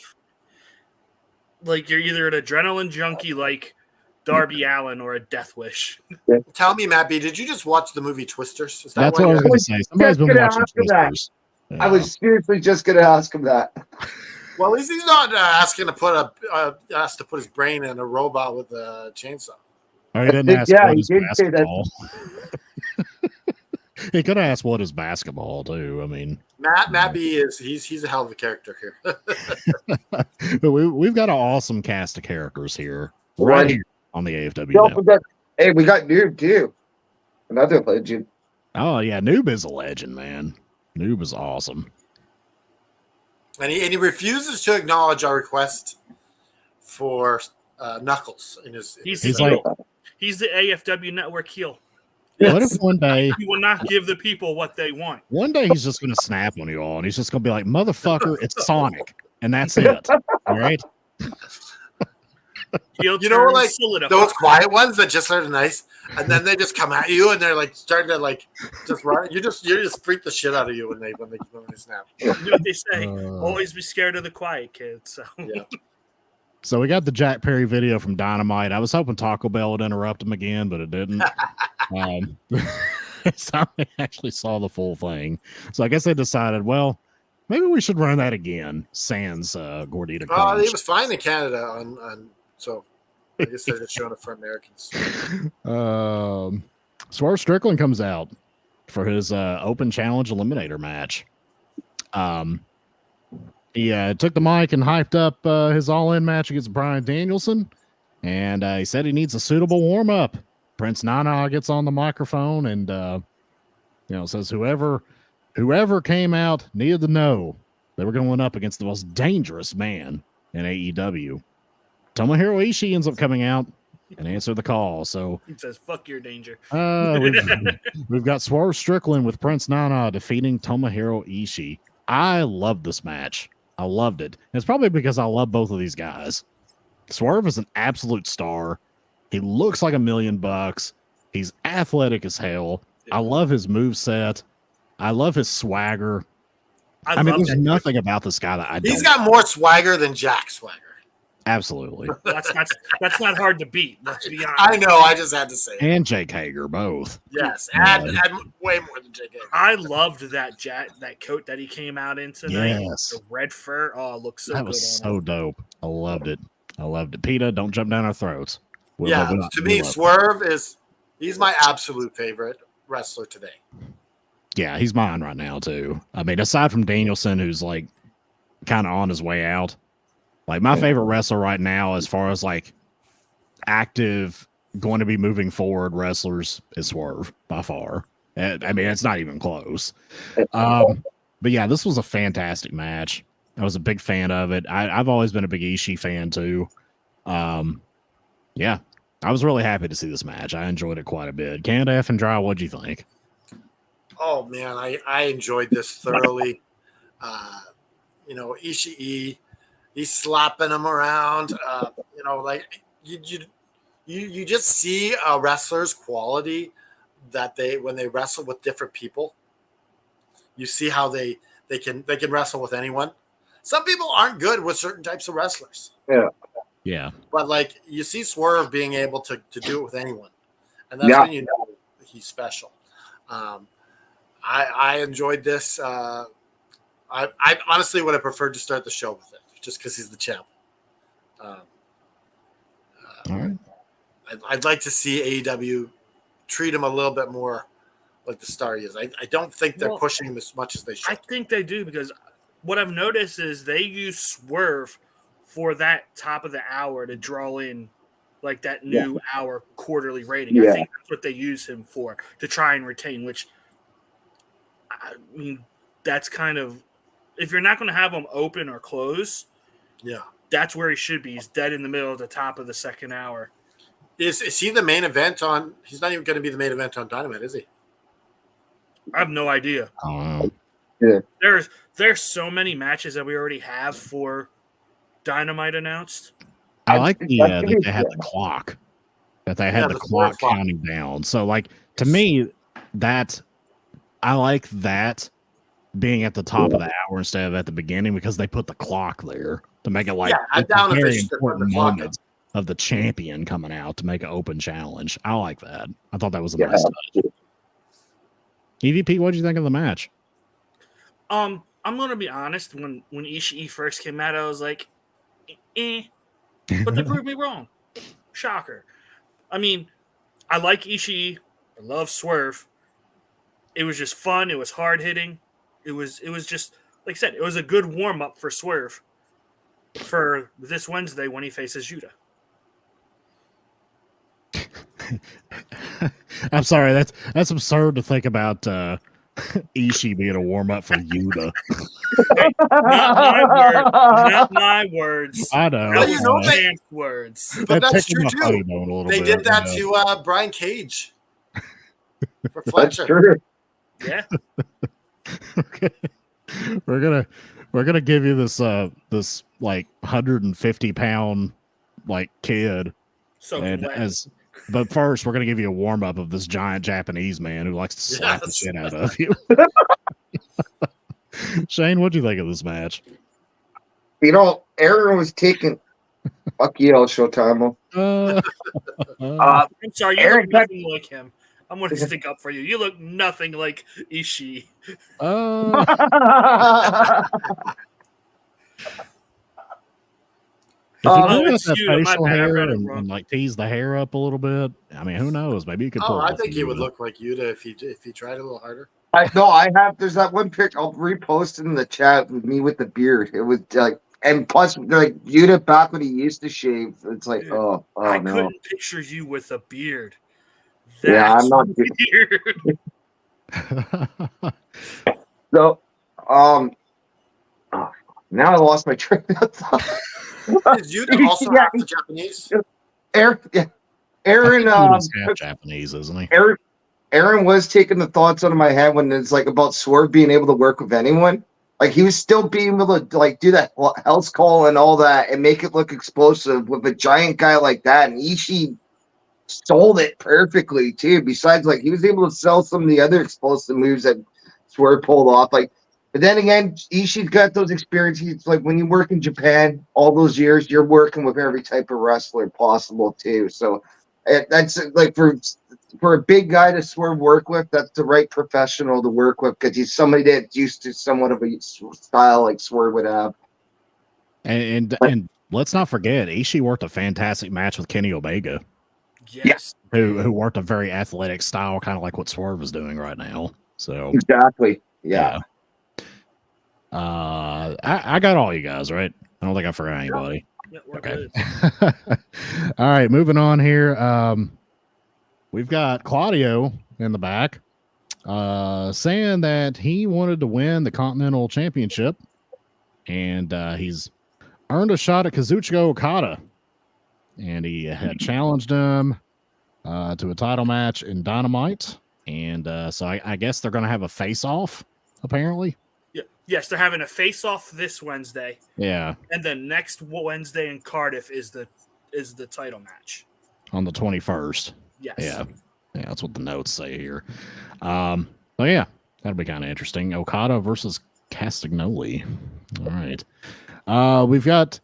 you're either an adrenaline junkie like Darby Allin or a death wish. Tell me, Matt B, did you just watch the movie Twisters? That's what I was going to say. Somebody's been watching Twisters. I was seriously just going to ask him that. Well, at least he's not asking to put his brain in a robot with a chainsaw. Oh, he didn't ask what is basketball. He could have asked what is basketball too. I mean, Matt B he's a hell of a character here. But we've got an awesome cast of characters here, right here on the AFW. Hey, we got Noob too, another legend. Oh yeah, Noob is a legend, man. Noob is awesome. And he refuses to acknowledge our request for Knuckles in his. He's like, He's the AFW network heel. What if one day He will not give the people what they want. One day he's just going to snap on you all, and he's just going to be like, "Motherfucker, it's Sonic," and that's it. All right. Heel You know, turn like solidified. those quiet ones that just are nice, and then they just come at you, and they're like starting to like just run. You just freak the shit out of you when they snap. You know what they say? Always be scared of the quiet kids. So. Yeah. So we got the Jack Perry video from Dynamite. I was hoping Taco Bell would interrupt him again, but it didn't. So I actually saw the full thing. So I guess they decided, well, maybe we should run that again. Sans Gordita Crunch. It was fine in Canada on so I guess they're just showing it for Americans. Swerve Strickland comes out for his open challenge eliminator match. He took the mic and hyped up his all-in match against Bryan Danielson, and he said he needs a suitable warm-up. Prince Nana gets on the microphone and says whoever came out needed to know they were going up against the most dangerous man in AEW. Tomohiro Ishii ends up coming out and answered the call. So he says, "Fuck your danger." We've got Swerve Strickland with Prince Nana defeating Tomohiro Ishii. I love this match. I loved it. It's probably because I love both of these guys. Swerve is an absolute star. He looks like $1 million. He's athletic as hell. I love his moveset. I love his swagger. I mean, there's nothing about this guy that I don't. He's got more swagger than Jack swagger. Absolutely. That's not hard to beat. Let's be honest. I know. I just had to say it. And Jake Hager, both. Yes, add way more than Jake Hager. I loved that coat that he came out in tonight. Yes. The red fur. Oh, it looks so good. That was so dope. I loved it. PETA, don't jump down our throats. To me, Swerve he's my absolute favorite wrestler today. Yeah, he's mine right now, too. I mean, aside from Danielson, who's like kind of on his way out. Like my favorite wrestler right now, as far as like active, going to be moving forward wrestlers, is Swerve by far. I mean, it's not even close. But yeah, this was a fantastic match. I was a big fan of it. I've always been a big Ishii fan too. Yeah, I was really happy to see this match. I enjoyed it quite a bit. Canada F and Dry, what'd you think? Oh man, I enjoyed this thoroughly. Ishii. He's slapping him around. Like you just see a wrestler's quality that when they wrestle with different people. You see how they can wrestle with anyone. Some people aren't good with certain types of wrestlers. Yeah. But like you see Swerve being able to do it with anyone, and that's when you know he's special. I enjoyed this. I honestly would have preferred to start the show with it, just because he's the champ. All right. I'd like to see AEW treat him a little bit more like the star he is. I don't think they're pushing him as much as they should. I think they do, because what I've noticed is they use Swerve for that top of the hour to draw in like that new hour quarterly rating. I think that's what they use him for, to try and retain, which I mean, that's kind of, if you're not going to have him open or close, that's where he should be. He's dead in the middle of the top of the second hour. Is he the main event on? He's not even going to be the main event on Dynamite, is he? I have no idea. Yeah. There's so many matches that we already have for Dynamite announced. I like that they had the clock. That they had the clock counting down. So, like, to me, I like that being at the top of the hour instead of at the beginning, because they put the clock there to make it like I'm down a if very they should put important the clock moment of the champion coming out to make an open challenge. I like that. I thought that was a nice touch. EVP, what did you think of the match? I'm gonna be honest. When Ishii first came out, I was like, but they proved me wrong. Shocker. I mean, I like Ishii. I love Swerve. It was just fun. It was hard hitting. It was just, like I said, it was a good warm up for Swerve for this Wednesday when he faces Judah. I'm sorry, that's absurd to think about Ishii being a warm up for Yuta. Hey, not my words. Not my words. I know. Well, That you know, was they- Champ's words. But that's tickled true my funny too. bone a little They bit. did that Yeah. to Brian Cage for That's Fletcher. true. Yeah. Okay. We're gonna give you this this like 150-pound like kid, So and wet. but first we're gonna give you a warm up of this giant Japanese man who likes to slap the Yes. shit out of you. Shane, what'd you think of this match? You know, Aaron was taking. Fuck you, Showtime. I'm sorry, you Aaron look nothing like him. I'm going to stick up for you. You look nothing like Ishii. If you Oh, grew out it's that you, my facial bad, I hair read it and, wrong. and like tease the hair up a little bit, I mean, who knows? Maybe you could pull. Oh, I off think he would Yuta. look like Yuta if he tried a little harder. I have. There's that one picture. I'll repost it in the chat with me with the beard. It was like, and plus, like Yuta back when he used to shave. It's like, Dude, oh I no. couldn't picture you with a beard. Yeah, That's I'm not. weird. So, oh, now I lost my train of thought. Is Yuta also Yeah. half the Japanese? Aaron, He's half Japanese, isn't he? Aaron was taking the thoughts out of my head when it's like about Swerve being able to work with anyone. Like he was still being able to like do that house call and all that and make it look explosive with a giant guy like that. And Ishii sold it perfectly too. Besides, like he was able to sell some of the other explosive moves that Swerve pulled off. Like, but then again, Ishii's got those experiences. Like when you work in Japan, all those years, you're working with every type of wrestler possible too. So that's like for a big guy to Swerve work with, that's the right professional to work with because he's somebody that's used to somewhat of a style like Swerve would have. And let's not forget, Ishii worked a fantastic match with Kenny Omega, Yes. who worked a very athletic style, kind of like what Swerve is doing right now. So Exactly. Yeah. I got all you guys right. I don't think I forgot anybody. Yeah, we're Okay. good. All right, moving on here. We've got Claudio in the back saying that he wanted to win the Continental Championship, and he's earned a shot at Kazuchika Okada, and he had challenged him to a title match in Dynamite, and so I guess they're going to have a face-off, apparently. Yeah. Yes, they're having a face-off this Wednesday, Yeah, and then next Wednesday in Cardiff is the title match. on the 21st. Yes. Yeah, that's what the notes say here. So yeah, that'll be kind of interesting. Okada versus Castagnoli. All right. We've got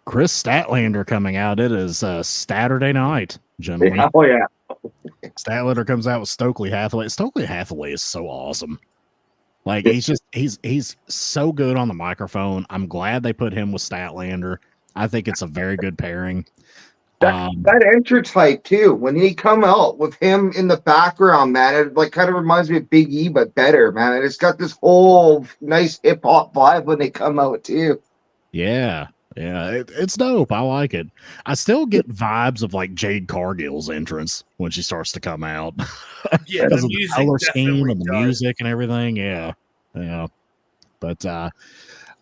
Chris Statlander coming out. It is Saturday night, gentlemen. Oh yeah. Statlander comes out with Stokely Hathaway. Stokely Hathaway is so awesome. Like he's so good on the microphone. I'm glad they put him with Statlander. I think it's a very good pairing. That entrance hype too. When he come out with him in the background, man, it like kind of reminds me of Big E, but better, man. And it's got this whole nice hip hop vibe when they come out too. Yeah, it's dope. I like it. I still get vibes of like Jade Cargill's entrance when she starts to come out. Yeah, Because the of the music color scheme definitely and the does. music and everything. Yeah. But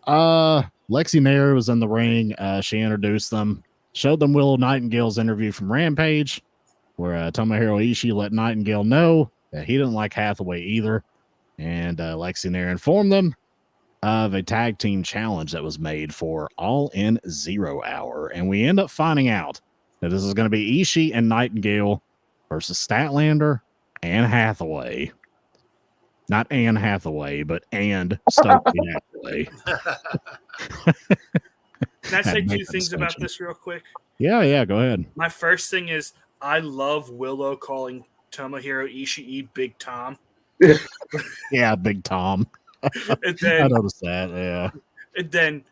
Lexi Nair was in the ring. She introduced them, showed them Willow Nightingale's interview from Rampage, where Tomohiro Ishii let Nightingale know that he didn't like Hathaway either, and Lexi Nair informed them of a tag team challenge that was made for All In 0 Hour, and we end up finding out that this is going to be Ishii and Nightingale versus Statlander and Hathaway. Not Anne Hathaway, but and Stokely Hathaway. Can I Had say to make two that things about distinction. this real quick? Yeah, go ahead. My first thing is I love Willow calling Tomohiro Ishii Big Tom. Yeah, Big Tom. And I then, noticed that. Yeah. and then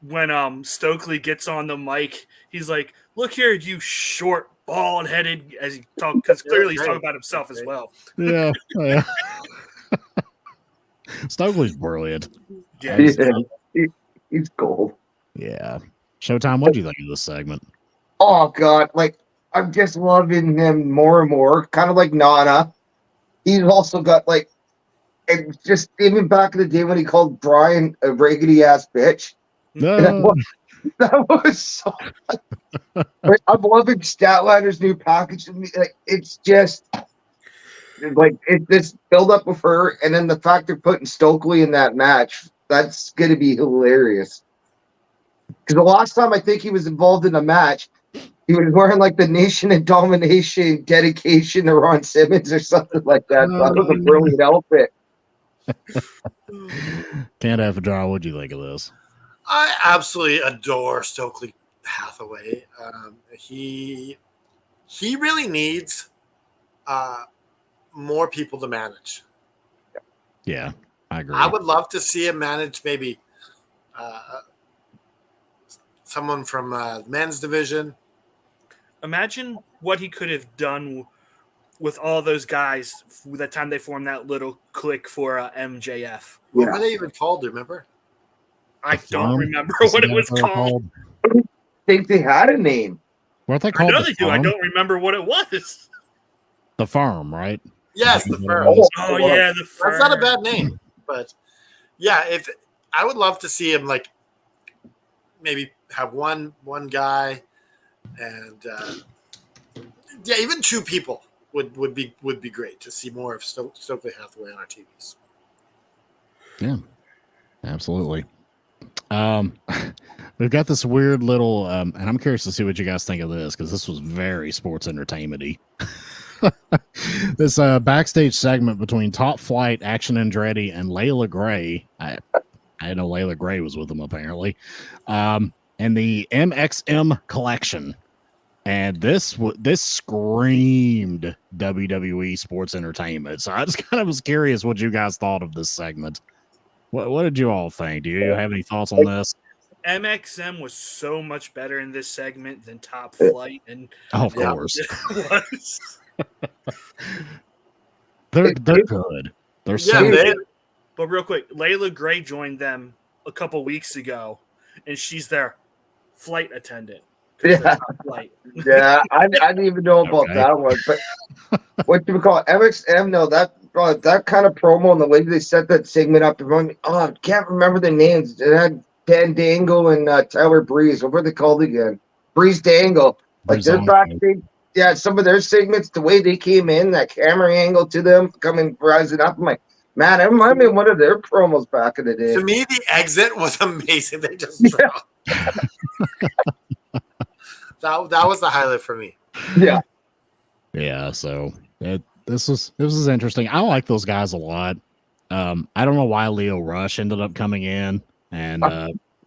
when Stokely gets on the mic, he's like, "Look here, you short, bald-headed," as he talk because clearly he's talking about himself as well. Yeah. Stokely's brilliant. Yeah, He's gold. Yeah. Showtime, what do you think of this segment? Oh god, like I'm just loving him more and more. Kind of like Nana. He's also got like And just even back in the day when he called Brian a raggedy ass bitch. No. That was so. Like, I'm loving Statlader's new package. Like, it's just like this build up with her, and then the fact they're putting Stokely in that match. That's going to be hilarious. Because the last time I think he was involved in a match, he was wearing like the Nation and Domination dedication to Ron Simmons or something like that. So that was a brilliant outfit. Can't have a draw. What'd you think of this? I absolutely adore Stokely Hathaway. He really needs more people to manage. Yeah, I agree. I would love to see him manage maybe someone from the men's division. Imagine what he could have done with all those guys the time they formed that little clique for MJF. What were they even called? Do you remember? I don't Farm? remember Isn't what it that was they're called. I think they had a name. Weren't they I called know the they do. I Farm? don't remember what it was. The Farm, right? Yes, the firm. Oh yeah, the That's not a bad name, but yeah, if I would love to see him like maybe have one guy, and yeah, even two people would be great to see more of Stokely Hathaway on our TVs. Yeah, absolutely. We've got this weird little, and I'm curious to see what you guys think of this because this was very sports entertainment-y. This backstage segment between Top Flight, Action Andretti, and Layla Gray. I didn't know Layla Gray was with them apparently. And the MXM collection. And this screamed WWE sports entertainment. So I just kind of was curious what you guys thought of this segment. What did you all think? Do you have any thoughts on this? MXM was so much better in this segment than Top Flight, and Oh, of course. it was. They're good. They're so Yeah, But real quick, Layla Gray joined them a couple weeks ago, and she's their flight attendant. Yeah, yeah. I didn't even know about Okay. that one. But what do we call it? MXM? No, that kind of promo and the way they set that segment up. I can't remember the names. It had Dan Dangle and Tyler Breeze. What were they called again? Breeze Dangle. Like they're backstage. Yeah, some of their segments, the way they came in, that camera angle to them coming rising up. I'm like, man, it reminded me of one of their promos back in the day. to me, the exit was amazing. They just dropped. That was the highlight for me. Yeah. So this was interesting. I like those guys a lot. I don't know why Leo Rush ended up coming in and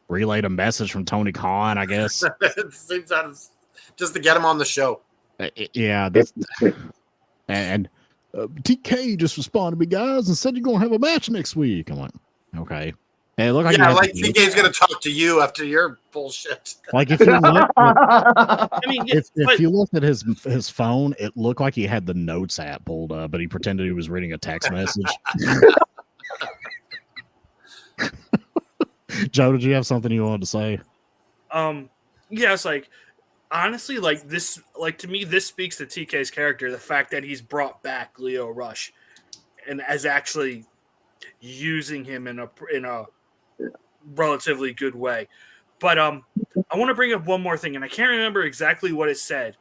relayed a message from Tony Khan, I guess. It seems that is just to get him on the show. Yeah, and TK just responded to me, guys, and said you're gonna have a match next week. I'm like, okay. Hey, look like Yeah, like TK's gonna talk to you after your bullshit. like if you look, I mean, if you looked at his phone, it looked like he had the Notes app pulled up, but he pretended he was reading a text message. Joe, did you have something you wanted to say? Yeah, it's like honestly, like this, like to me, this speaks to TK's character. The fact that he's brought back Leo Rush and as actually using him in a relatively good way. But I want to bring up one more thing, and I can't remember exactly what it said,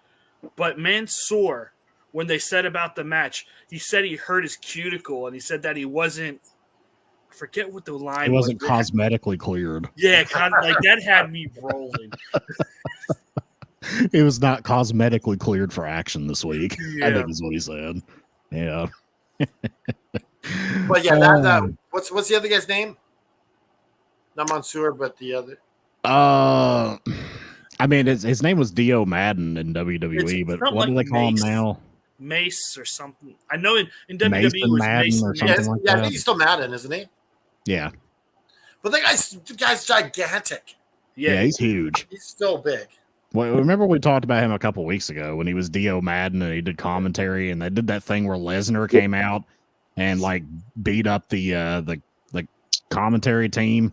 but Mansoor, when they said about the match, he said he hurt his cuticle, and he said that he wasn't. I forget what the line was. It wasn't cosmetically cleared. Yeah, kind of like that had me rolling. It was not cosmetically cleared for action this week. Yeah. I think is what he said. Yeah. But yeah, what's the other guy's name? Not Mansoor, but the other. I mean, his name was Dio Madden in WWE, but what do they call him now? Mace or something. I know in WWE Mason it was Madden Mace or Yeah, something like I that. think he's still Madden, isn't he? Yeah. But the guy's gigantic. Yeah, he's huge. He's still big. Well, remember we talked about him a couple weeks ago when he was Dio Madden and he did commentary, and they did that thing where Lesnar came out and like beat up the commentary team,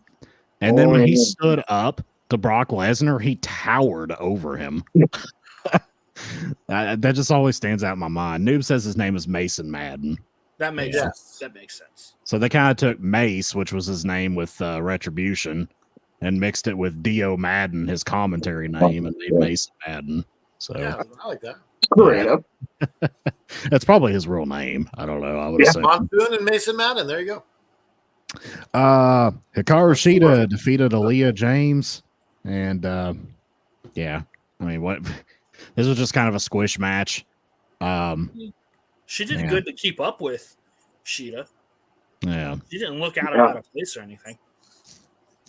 and then when he stood up to Brock Lesnar, he towered over him. That just always stands out in my mind. Noob says his name is Mason Madden. That makes Yes. sense. That makes sense. So they kind of took Mace, which was his name with Retribution, and mixed it with Dio Madden, his commentary name, and made Mace Madden. So Yeah, I like that. Creative. that's probably his real name. I don't know. I would Yeah. assume. Monsoon and Mason Madden. There you go. Hikaru Shida defeated Aaliyah James, and yeah, I mean, what? This was just kind of a squish match. She did good to keep up with Sheeta. Yeah, She didn't look out of place or anything.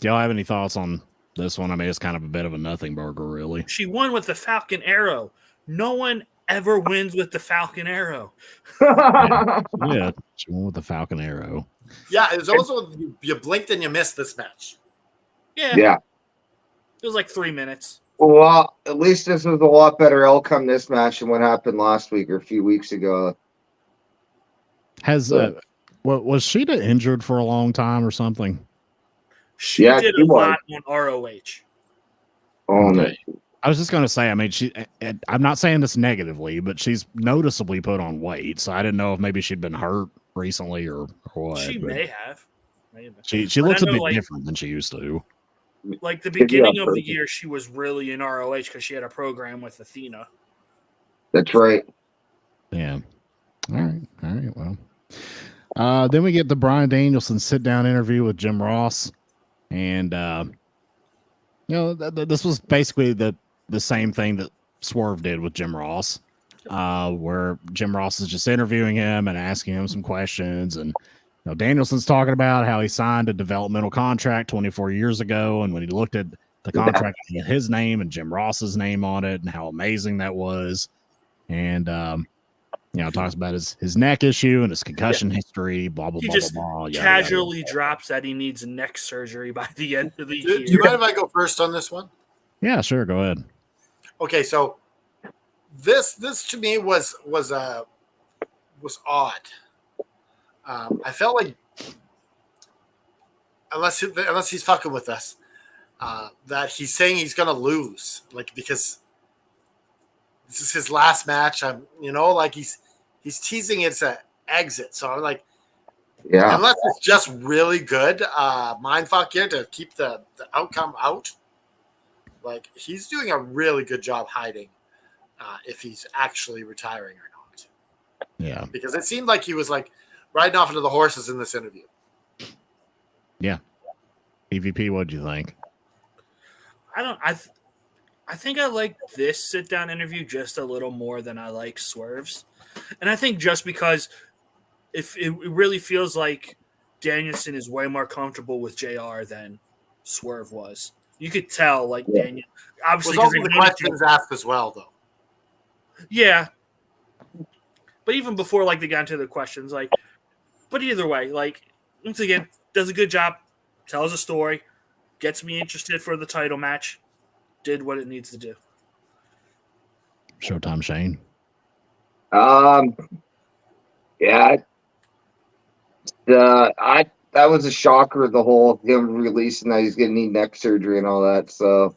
Do y'all have any thoughts on this one? I mean, it's kind of a bit of a nothing burger, really. She won with the Falcon Arrow. No one ever wins with the Falcon Arrow. Yeah, she won with the Falcon Arrow. Yeah, it was also you blinked and you missed this match. Yeah. It was like 3 minutes. Well, at least this was a lot better outcome this match than what happened last week or a few weeks ago. Has was Sheeta injured for a long time or something? She did a lot on ROH. Oh, okay. I was just going to say, I mean, I'm not saying this negatively, but she's noticeably put on weight. So I didn't know if maybe she'd been hurt recently or what. She may have. She looks a bit different than she used to. Like the beginning of the year, she was really in ROH because she had a program with Athena. That's right. Yeah. All right. Well, then we get the Bryan Danielson sit-down interview with Jim Ross, and this was basically the same thing that Swerve did with Jim Ross, where Jim Ross is just interviewing him and asking him some questions, and Danielson's talking about how he signed a developmental contract 24 years ago, and when he looked at the contract, he had his name and Jim Ross's name on it, and how amazing that was, and talks about his neck issue and his concussion history, blah blah blah blah. He casually drops that he needs neck surgery by the end of the year. Do you mind if I go first on this one? Yeah, sure. Go ahead. Okay, so this to me was odd. I felt like unless he's fucking with us, that he's saying he's gonna lose, like because this is his last match. He's teasing it's an exit. So I'm like, unless it's just really good, mindfuck here to keep the outcome out. Like he's doing a really good job hiding if he's actually retiring or not. Yeah, because it seemed like he was like riding off into the horses in this interview. Yeah. EVP, what'd you think? I think I like this sit-down interview just a little more than I like Swerve's. And I think just because if it really feels like Danielson is way more comfortable with JR than Swerve was. You could tell, like, Daniel. Obviously, was also the questions asked as well, though. Yeah. But even before, like, they got into the questions, like, but either way, like, once again, does a good job, tells a story, gets me interested for the title match, did what it needs to do. Showtime Shane. Yeah. That was a shocker, the whole him releasing that he's gonna need neck surgery and all that. So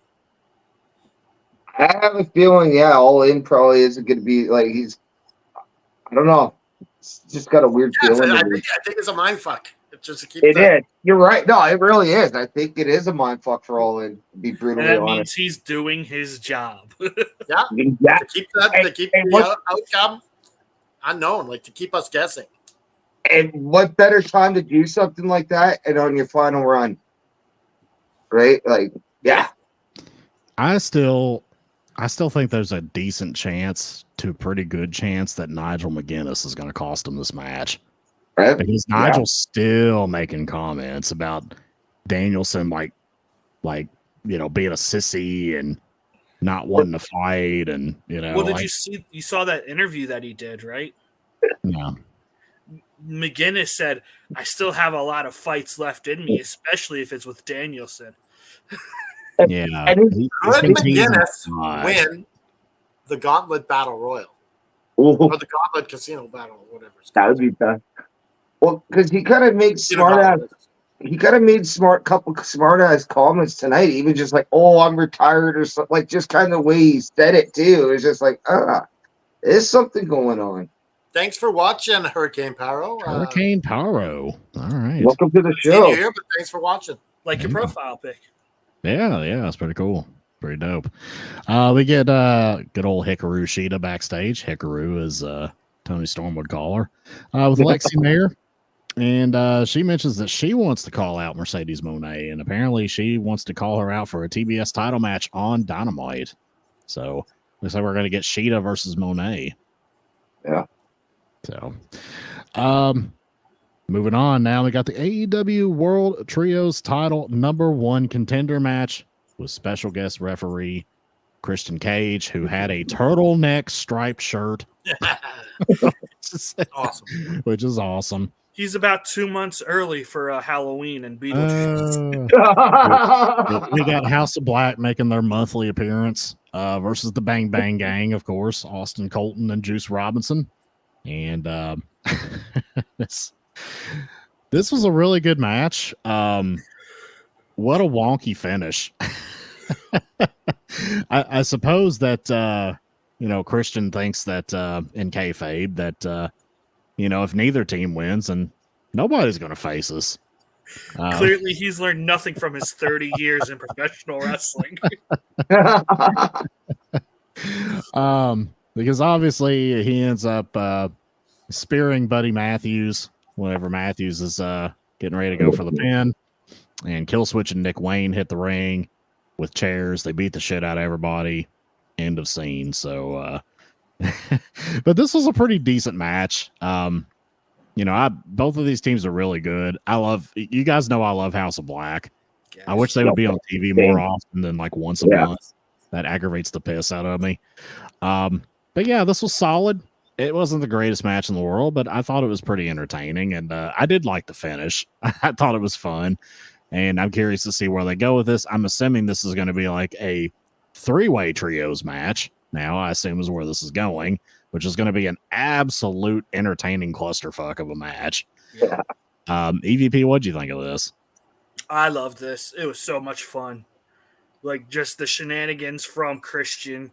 I have a feeling, All In probably isn't gonna be like I don't know. It's just got a weird feeling. I think it's a mindfuck. Just to keep it is. You're right. No, it really is. I think it is a mindfuck for All In, to be brutally honest. That means he's doing his job. Yeah. To keep the outcome unknown, like to keep us guessing. And what better time to do something like that and on your final run? Right? Like, yeah. I still think there's a decent chance to a pretty good chance that Nigel McGuinness is going to cost him this match. Right? Because Nigel's still making comments about Danielson like being a sissy and not wanting to fight, and Well, did you see? You saw that interview that he did, right? Yeah. McGuinness said, "I still have a lot of fights left in me, especially if it's with Danielson." Yeah. Could McGuinness win the Gauntlet Battle Royal or the Gauntlet Casino Battle, or whatever? That would be best. Well, because he kind of made couple smart ass comments tonight. Even just like, "Oh, I'm retired," or something. Like just kind of the way he said it too. It's just like, there's something going on. Thanks for watching, Hurricane Paro. Hurricane Paro. All right. Welcome to the Seen you show. here, but thanks for watching. Like your profile pic. Yeah, that's pretty cool. Pretty dope. We get good old Hikaru Shida backstage. Hikaru, as Tony Storm would call her, with Lexi Mayer. And she mentions that she wants to call out Mercedes Moné, and apparently she wants to call her out for a TBS title match on Dynamite. So looks like we're going to get Shida versus Moné. Yeah. So, moving on now, we got the AEW World Trios title #1 contender match with special guest referee Christian Cage, who had a turtleneck striped shirt. Awesome. Which is awesome. He's about 2 months early for Halloween and Beetlejuice. We got House of Black making their monthly appearance versus the Bang Bang Gang, of course, Austin Colton and Juice Robinson. And this was a really good match. What a wonky finish. I suppose that Christian thinks that in kayfabe that if neither team wins, and nobody's going to face us. Clearly, he's learned nothing from his 30 years in professional wrestling. Because obviously he ends up spearing Buddy Matthews whenever Matthews is getting ready to go for the pin, and Killswitch and Nick Wayne hit the ring with chairs. They beat the shit out of everybody. End of scene. So, but this was a pretty decent match. Both of these teams are really good. You guys know I love House of Black. Yes. I wish they would be on TV more often than like once a month. That aggravates the piss out of me. But yeah, this was solid. It wasn't the greatest match in the world, but I thought it was pretty entertaining, and I did like the finish. I thought it was fun, and I'm curious to see where they go with this. I'm assuming this is going to be like a 3-way trios match. Now, I assume is where this is going, which is going to be an absolute entertaining clusterfuck of a match. Yeah. EVP, what'd you think of this? I loved this. It was so much fun. Like, just the shenanigans from Christian.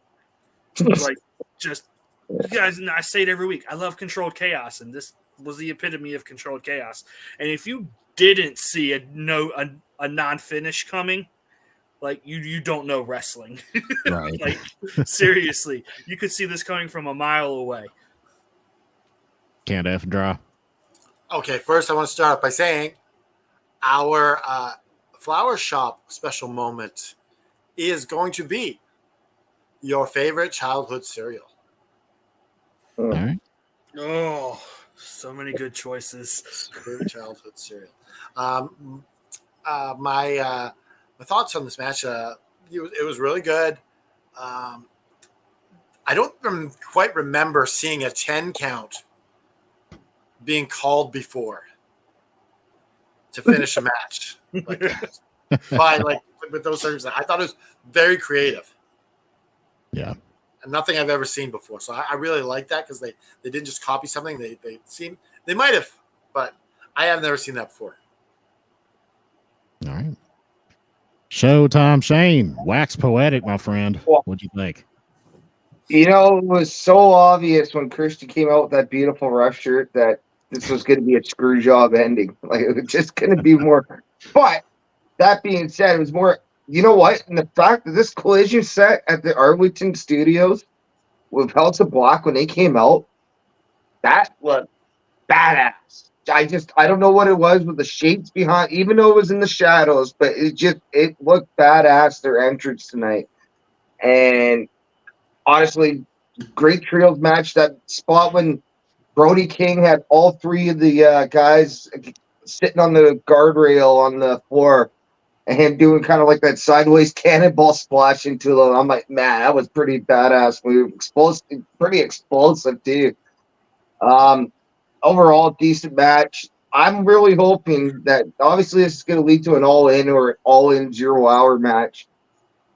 Like, just, you guys, and I say it every week, I love controlled chaos, and this was the epitome of controlled chaos. And if you didn't see a non-finish coming, like, you don't know wrestling. Right. Like, seriously, you could see this coming from a mile away. Can't F and dry. Okay, first I want to start off by saying our flower shop special moment is going to be your favorite childhood cereal. All right. Oh, so many good choices. Favorite childhood cereal. My thoughts on this match, it was really good. I don't quite remember seeing a 10 count being called before to finish a match like that. With those circumstances. I thought it was very creative. Yeah. And nothing I've ever seen before. So I really like that because they didn't just copy something. They might have, but I have never seen that before. All right. Showtime Shane. Wax poetic, my friend. What'd you think? It was so obvious when Christian came out with that beautiful ref shirt that this was going to be a screw job ending. Like, it was just going to be more. But that being said, it was more, you know what? And the fact that this collision set at the Arlington Studios with House of Black when they came out, that looked badass. I don't know what it was with the shapes behind, even though it was in the shadows, but it looked badass, their entrance tonight. And honestly, great trios match. That spot when Brody King had all three of the guys sitting on the guardrail on the floor and him doing kind of like that sideways cannonball splash into them. I'm like, man, that was pretty badass move. Pretty explosive too. Overall, decent match. I'm really hoping that obviously this is going to lead to an all-in or all-in 0-hour match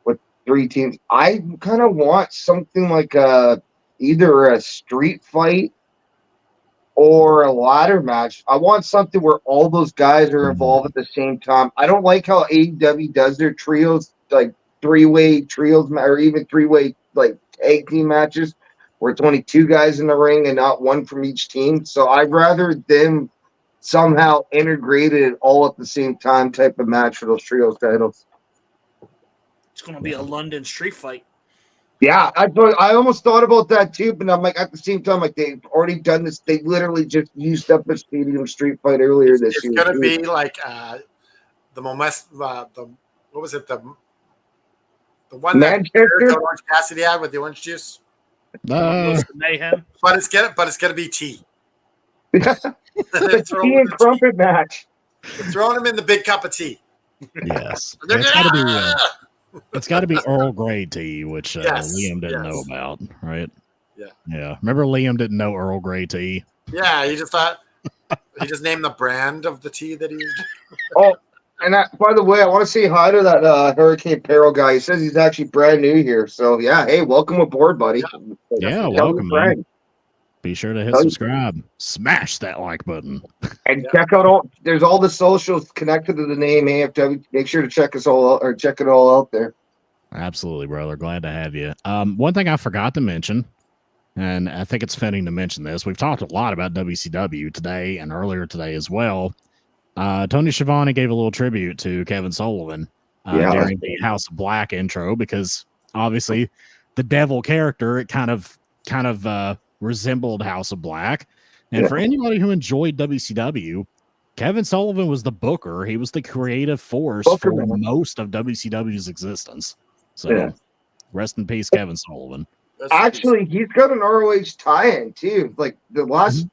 with 3 teams. I kind of want something like either a street fight or a ladder match. I want something where all those guys are involved at the same time. I don't like how AEW does their trios, like 3-way trios or even 3-way like tag team matches. where it's only 2 guys in the ring and not one from each team. So I'd rather them somehow integrated it all at the same time type of match for those trios titles. It's going to be a London street fight. Yeah, I almost thought about that too, but I'm like at the same time, like they've already done this. They literally just used up a stadium street fight earlier this year. It's gonna be like the what was it the one Manchester? that Orange Cassidy had with the orange juice? Mayhem. But it's gonna be tea. The tea and crumpet match. They're throwing him in the big cup of tea. Yes, it's got to be Earl Grey tea, which Liam didn't know about, right? Yeah. Remember, Liam didn't know Earl Grey tea. Yeah, he just thought he just named the brand of the tea that he used. Oh, and by the way, I want to say hi to that Hurricane Peril guy. He says he's actually brand new here. So yeah, hey, welcome aboard, buddy. Yeah, welcome, man. Be sure to hit subscribe. Smash that like button. And check out there's all the socials connected to the name AFW. Make sure to check us all out, or check it all out there. Absolutely, brother. Glad to have you. One thing I forgot to mention, and I think it's fitting to mention this. We've talked a lot about WCW today and earlier today as well. Tony Schiavone gave a little tribute to Kevin Sullivan during the House of Black intro, because obviously the devil character, it kind of resembled House of Black. And for anybody who enjoyed WCW, Kevin Sullivan was the booker. He was the creative force for most of WCW's existence. So rest in peace, Kevin Sullivan. Actually, he's got an ROH tie-in too. Like the last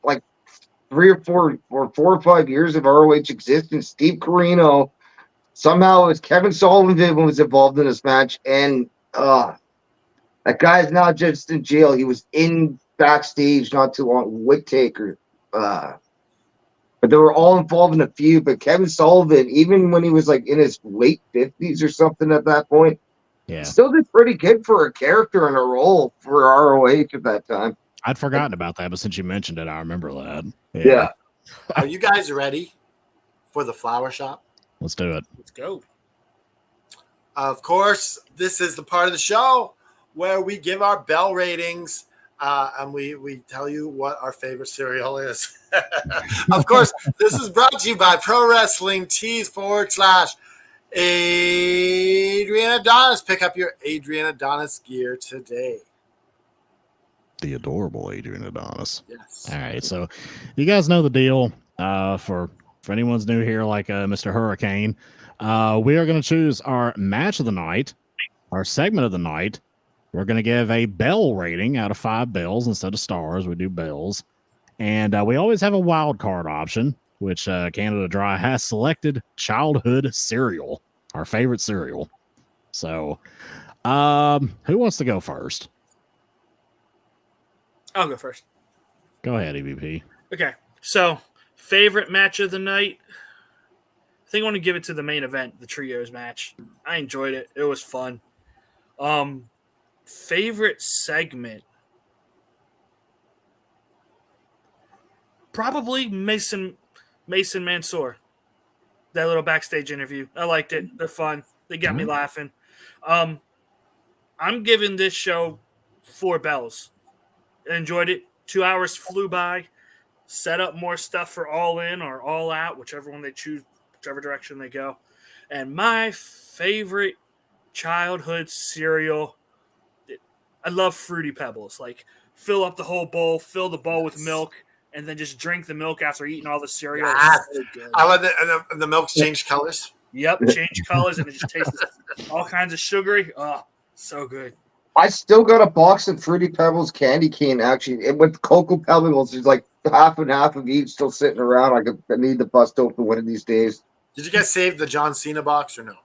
3 or 4 or 4 or 5 years of ROH existence, Steve Corino, somehow as Kevin Sullivan was involved in this match, and that guy is now just in jail. He was in backstage not too long. Whittaker, but they were all involved in a feud. But Kevin Sullivan, even when he was like in his late 50s or something at that point, still did pretty good for a character and a role for ROH at that time. I'd forgotten about that, but since you mentioned it, I remember that. Yeah. Are you guys ready for the flower shop? Let's do it. Let's go. Of course, this is the part of the show where we give our bell ratings and we tell you what our favorite cereal is. Of course, this is brought to you by Pro Wrestling Tees / Adrian Adonis. Pick up your Adrian Adonis gear today. The adorable Adrian Adonis. Yes. All right, so you guys know the deal. For anyone's new here, like Mr. Hurricane, we are going to choose our match of the night, our segment of the night. We're going to give a bell rating out of 5 bells instead of stars. We do bells, and we always have a wild card option, which Canada Dry has selected childhood cereal, our favorite cereal. So, who wants to go first? I'll go first. Go ahead, EVP. Okay, so favorite match of the night. I think I want to give it to the main event, the trios match. I enjoyed it. It was fun. Favorite segment. Probably Mason Mansoor. That little backstage interview. I liked it. They're fun. They got me laughing. I'm giving this show 4 bells. I enjoyed it. 2 hours flew by. Set up more stuff for All In or All Out, whichever one they choose, whichever direction they go. And my favorite childhood cereal, I love Fruity Pebbles. Like, fill up the whole bowl, fill the bowl with milk, and then just drink the milk after eating all the cereal. So I love it. And the milk's changed colors. Yep, change colors, and it just tastes all kinds of sugary. Oh, so good. I still got a box of Fruity Pebbles candy cane, actually. With Cocoa Pebbles, there's like half and half of each still sitting around. I need to bust open one of these days. Did you guys save the John Cena box or no?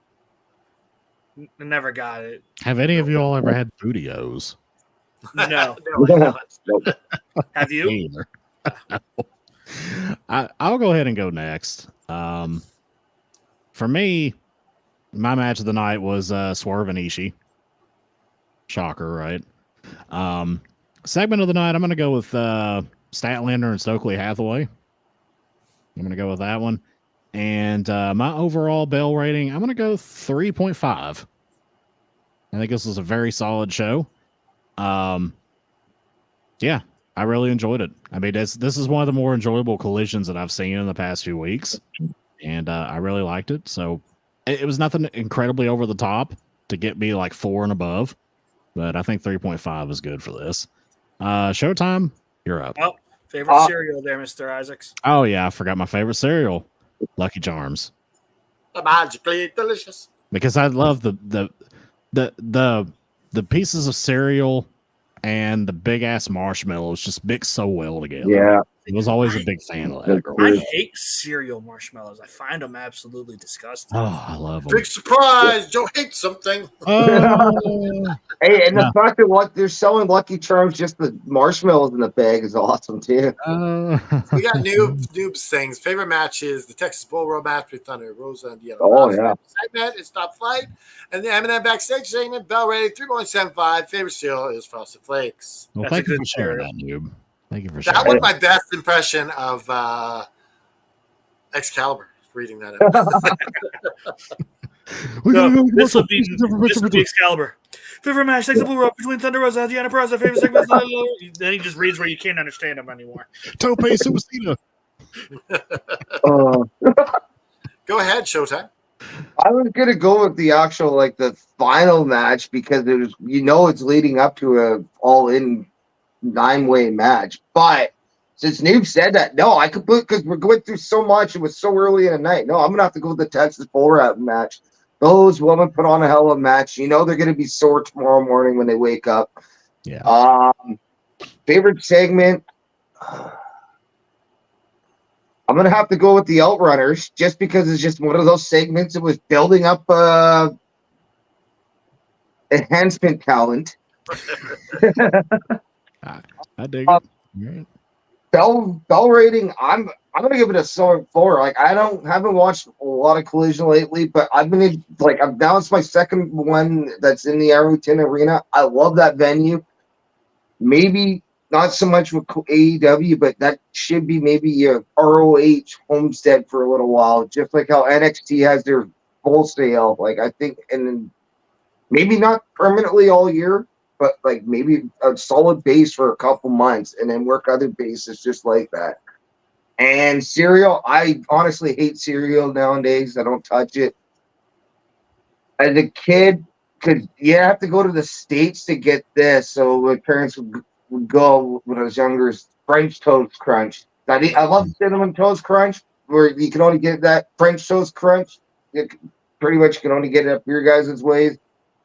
I never got it. Have any of you all ever had Bootios? No. Nope. Have you? I'll go ahead and go next. For me, my match of the night was Swerve and Ishii. Shocker, right? Segment of the night, I'm going to go with Statlander and Stokely Hathaway. I'm going to go with that one. And my overall bell rating, I'm going to go 3.5. I think this was a very solid show. Yeah, I really enjoyed it. I mean, this is one of the more enjoyable collisions that I've seen in the past few weeks, and I really liked it. So it was nothing incredibly over the top to get me like 4 and above, but I think 3.5 is good for this. Showtime, you're up. Oh, favorite cereal there, Mr. Isaacs. Oh yeah, I forgot my favorite cereal, Lucky Charms, Magically delicious. because I love the the pieces of cereal and the big ass marshmallows just mix so well together. Yeah. I was always a big fan of that. That's growing I up. hate cereal marshmallows. I find them absolutely disgusting. Oh, I love them. Big surprise. Joe hates something. Oh, Hey, and the Yeah. fact that they're selling Lucky Charms, just the marshmallows in the bag is awesome too. We got noobs things. Favorite match is the Texas Bull Road match with Thunder Rosa and Deanna. Oh, yeah. Segment is Top Flight. And the M&M backstage segment, Bell rating 3.75. Favorite cereal is Frosted Flakes. well, That's a thank you good for sharing cereal. that, noob. Thank you for That sharing. was my best impression of Excalibur, reading that out. No, this will be Excalibur. Favorite match, Texas Blue Rope between Thunder Rosa and Deanna Perez. Favorite segment. Then he just reads where you can't understand him anymore. Tope Suicida. Go ahead, Showtime. I was gonna go with the actual the final match because it was it's leading up to a all-in 9-way match. But since Noob said that, no, I could put because we're going through so much. It was so early in the night. No, I'm gonna have to go with the Texas Bull Rope match. Those women put on a hell of a match. They're gonna be sore tomorrow morning when they wake up. Yeah. Favorite segment. I'm gonna have to go with the Outrunners just because it's just one of those segments. It was building up enhancement talent. I dig it. Right. Bell rating. I'm gonna give it a solid 4. Like I haven't watched a lot of Collision lately, but I've been now it's my second one that's in the Arrowton Arena. I love that venue. Maybe not so much with AEW, but that should be maybe a ROH homestead for a little while, just like how NXT has their wholesale. Like I think, and then maybe not permanently all year, but maybe a solid base for a couple months, and then work other bases just like that. And cereal, I honestly hate cereal nowadays. I don't touch it. As a kid, because you have to go to the States to get this. So my parents would go when I was younger. French Toast Crunch. I love Cinnamon Toast Crunch, where you can only get that French Toast Crunch. You pretty much can only get it up your guys' ways.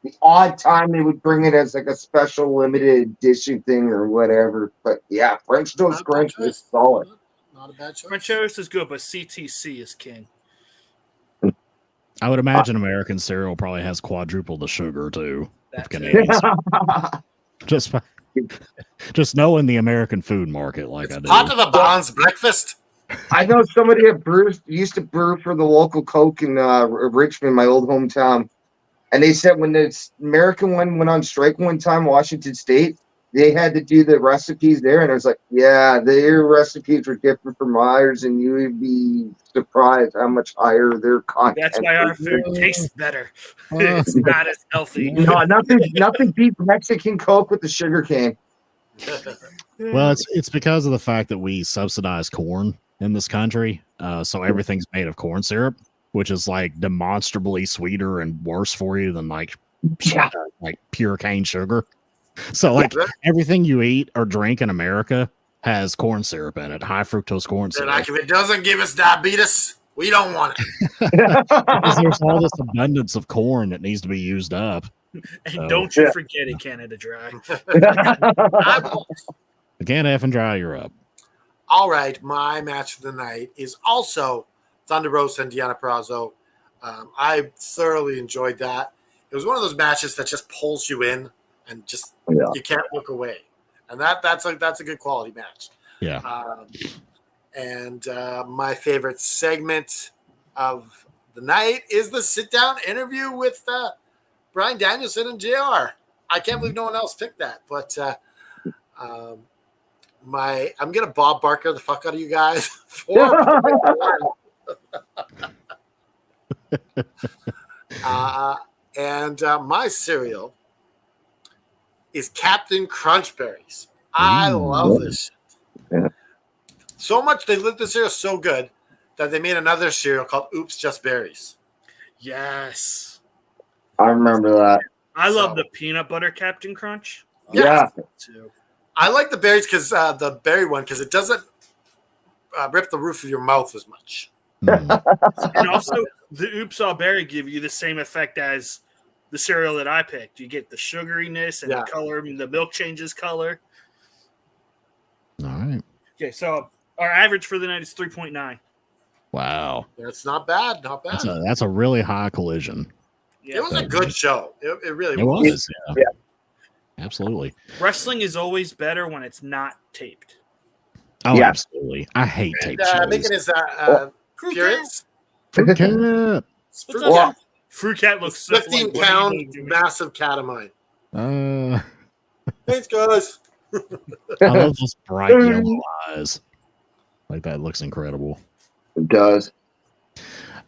The odd time they would bring it as a special limited edition thing or whatever. But yeah, French Toast Crunch is solid. Not a bad choice. French Toast is good, but CTC is king. I would imagine American cereal probably has quadruple the sugar too. That's Just knowing the American food market like I do. Pot of the Bonds breakfast. I know somebody at used to brew for the local Coke in Richmond, my old hometown. And they said when the American one went on strike one time, Washington State, they had to do the recipes there. And I was like, yeah, their recipes were different from ours. And you would be surprised how much higher their content. That's why our food tastes better. It's not as healthy. No, nothing beats Mexican Coke with the sugar cane. Well, it's because of the fact that we subsidize corn in this country. So everything's made of corn syrup, which is demonstrably sweeter and worse for you than pure cane sugar. So everything you eat or drink in America has corn syrup in it, high fructose corn syrup. If it doesn't give us diabetes, we don't want it. Because there's all this abundance of corn that needs to be used up. And don't you forget it, Canada Dry. Again, F and Dry, you're up. All right, my match of the night is also Thunder Rosa and Deanna Purrazzo. I thoroughly enjoyed that. It was one of those matches that just pulls you in and just you can't look away, and that's a good quality match. Yeah. And my favorite segment of the night is the sit-down interview with Bryan Danielson and JR. I can't believe no one else picked that, but I'm gonna Bob Barker the fuck out of you guys for and my cereal is Captain Crunchberries. I Ooh. love this. Yeah. So much they lit the cereal so good that they made another cereal called Oops Just Berries. Yes. I remember that. I love So- the peanut butter Captain Crunch. Yeah. Too. I like the berries because the berry one because it doesn't rip the roof of your mouth as much. Mm. And also, the Oops All Berry give you the same effect as the cereal that I picked. You get the sugariness and Yeah. the color, and the milk changes color. All right. Okay, so our average for the night is 3.9. Wow. It's not bad. Not bad. That's a really high collision. It was a good show. It really It was. was. Yeah. Absolutely. Wrestling is always better when it's not taped. Oh, Yeah. absolutely. I hate tape Making shows. his Fruit Furious. Fruit Cat. Fruit Well, Cat. Fruit Cat looks so 15 like, what are you pound gonna do? massive cat of mine. Thanks, guys. I love those bright yellow eyes. Like that looks incredible. It does.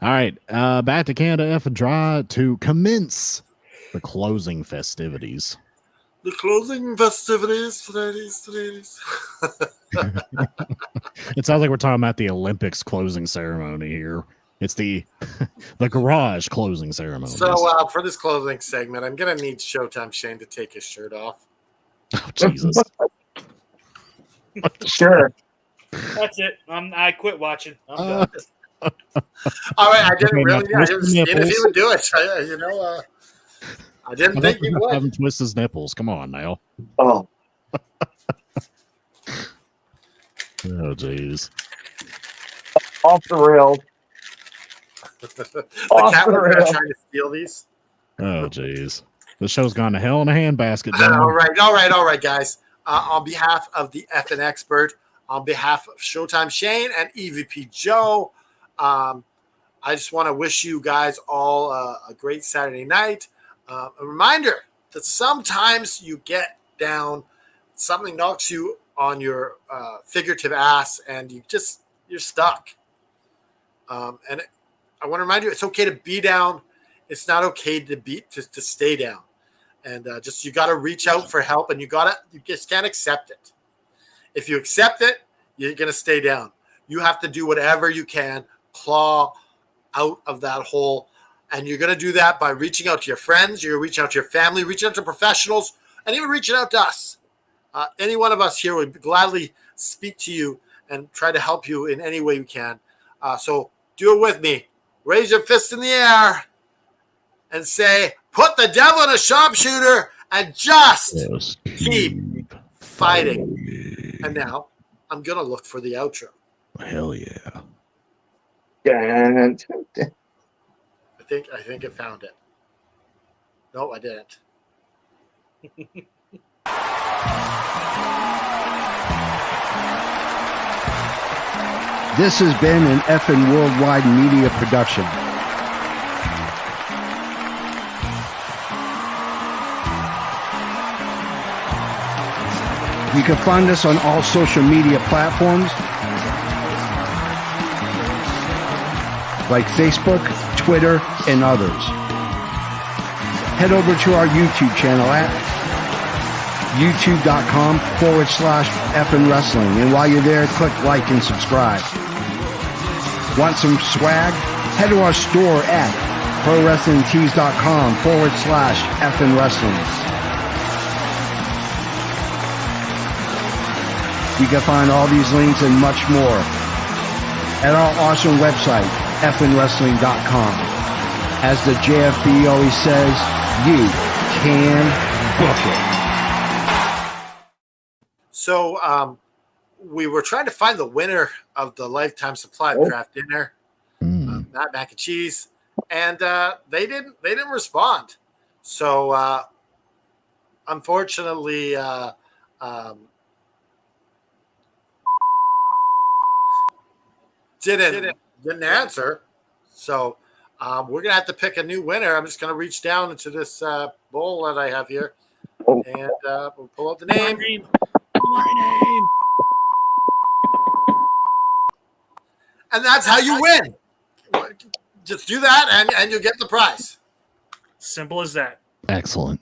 All right, back to Canada F and Dry to commence the closing festivities. The closing festivities, ladies. It sounds like we're talking about the Olympics closing ceremony here. It's the the garage closing ceremony. So for this closing segment, I'm gonna need Showtime Shane to take his shirt off. Oh, Jesus. Sure. That's it. I quit watching. I'm done. All right, I didn't Okay, now really. I twist didn't the see if nipples. he would do it. I didn't think he would. Have him twist his nipples. Come on now. Oh, Oh, jeez. off the rails. The Off cat the was rail. trying to steal these. Oh, jeez. The show's gone to hell in a handbasket, All gentlemen. right, guys. On behalf of the F and Expert, on behalf of Showtime Shane and EVP Joe, I just want to wish you guys all a great Saturday night. A reminder that sometimes you get down, something knocks you on your figurative ass, and you're stuck. And I want to remind you, it's okay to be down. It's not okay to stay down. And just you got to reach out for help, and you just can't accept it. If you accept it, you're gonna stay down. You have to do whatever you can, claw out of that hole, and you're gonna do that by reaching out to your friends. You're gonna reach out to your family, reaching out to professionals, and even reaching out to us. Any one of us here would gladly speak to you and try to help you in any way we can. So do it with me. Raise your fist in the air and say, "Put the devil in a sharpshooter and just keep fighting." And now I'm gonna look for the outro. Hell yeah. And I think I found it. No, I didn't. This has been an effing worldwide media production. You can find us on all social media platforms like Facebook, Twitter, and others. Head over to our YouTube channel at youtube.com/effing wrestling. And while you're there, click like and subscribe. Want some swag? Head to our store at prowrestlingtees.com/effing wrestling. You can find all these links and much more at our awesome website, effingwrestling.com. As the JFB always says, you can book it. So we were trying to find the winner of the lifetime supply of craft dinner, not mac and cheese, and they didn't respond. So unfortunately, didn't answer. So we're gonna have to pick a new winner. I'm just gonna reach down into this bowl that I have here, and we'll pull out the name. My name. And that's how you win. Just do that, and you get the prize. Simple as that. Excellent.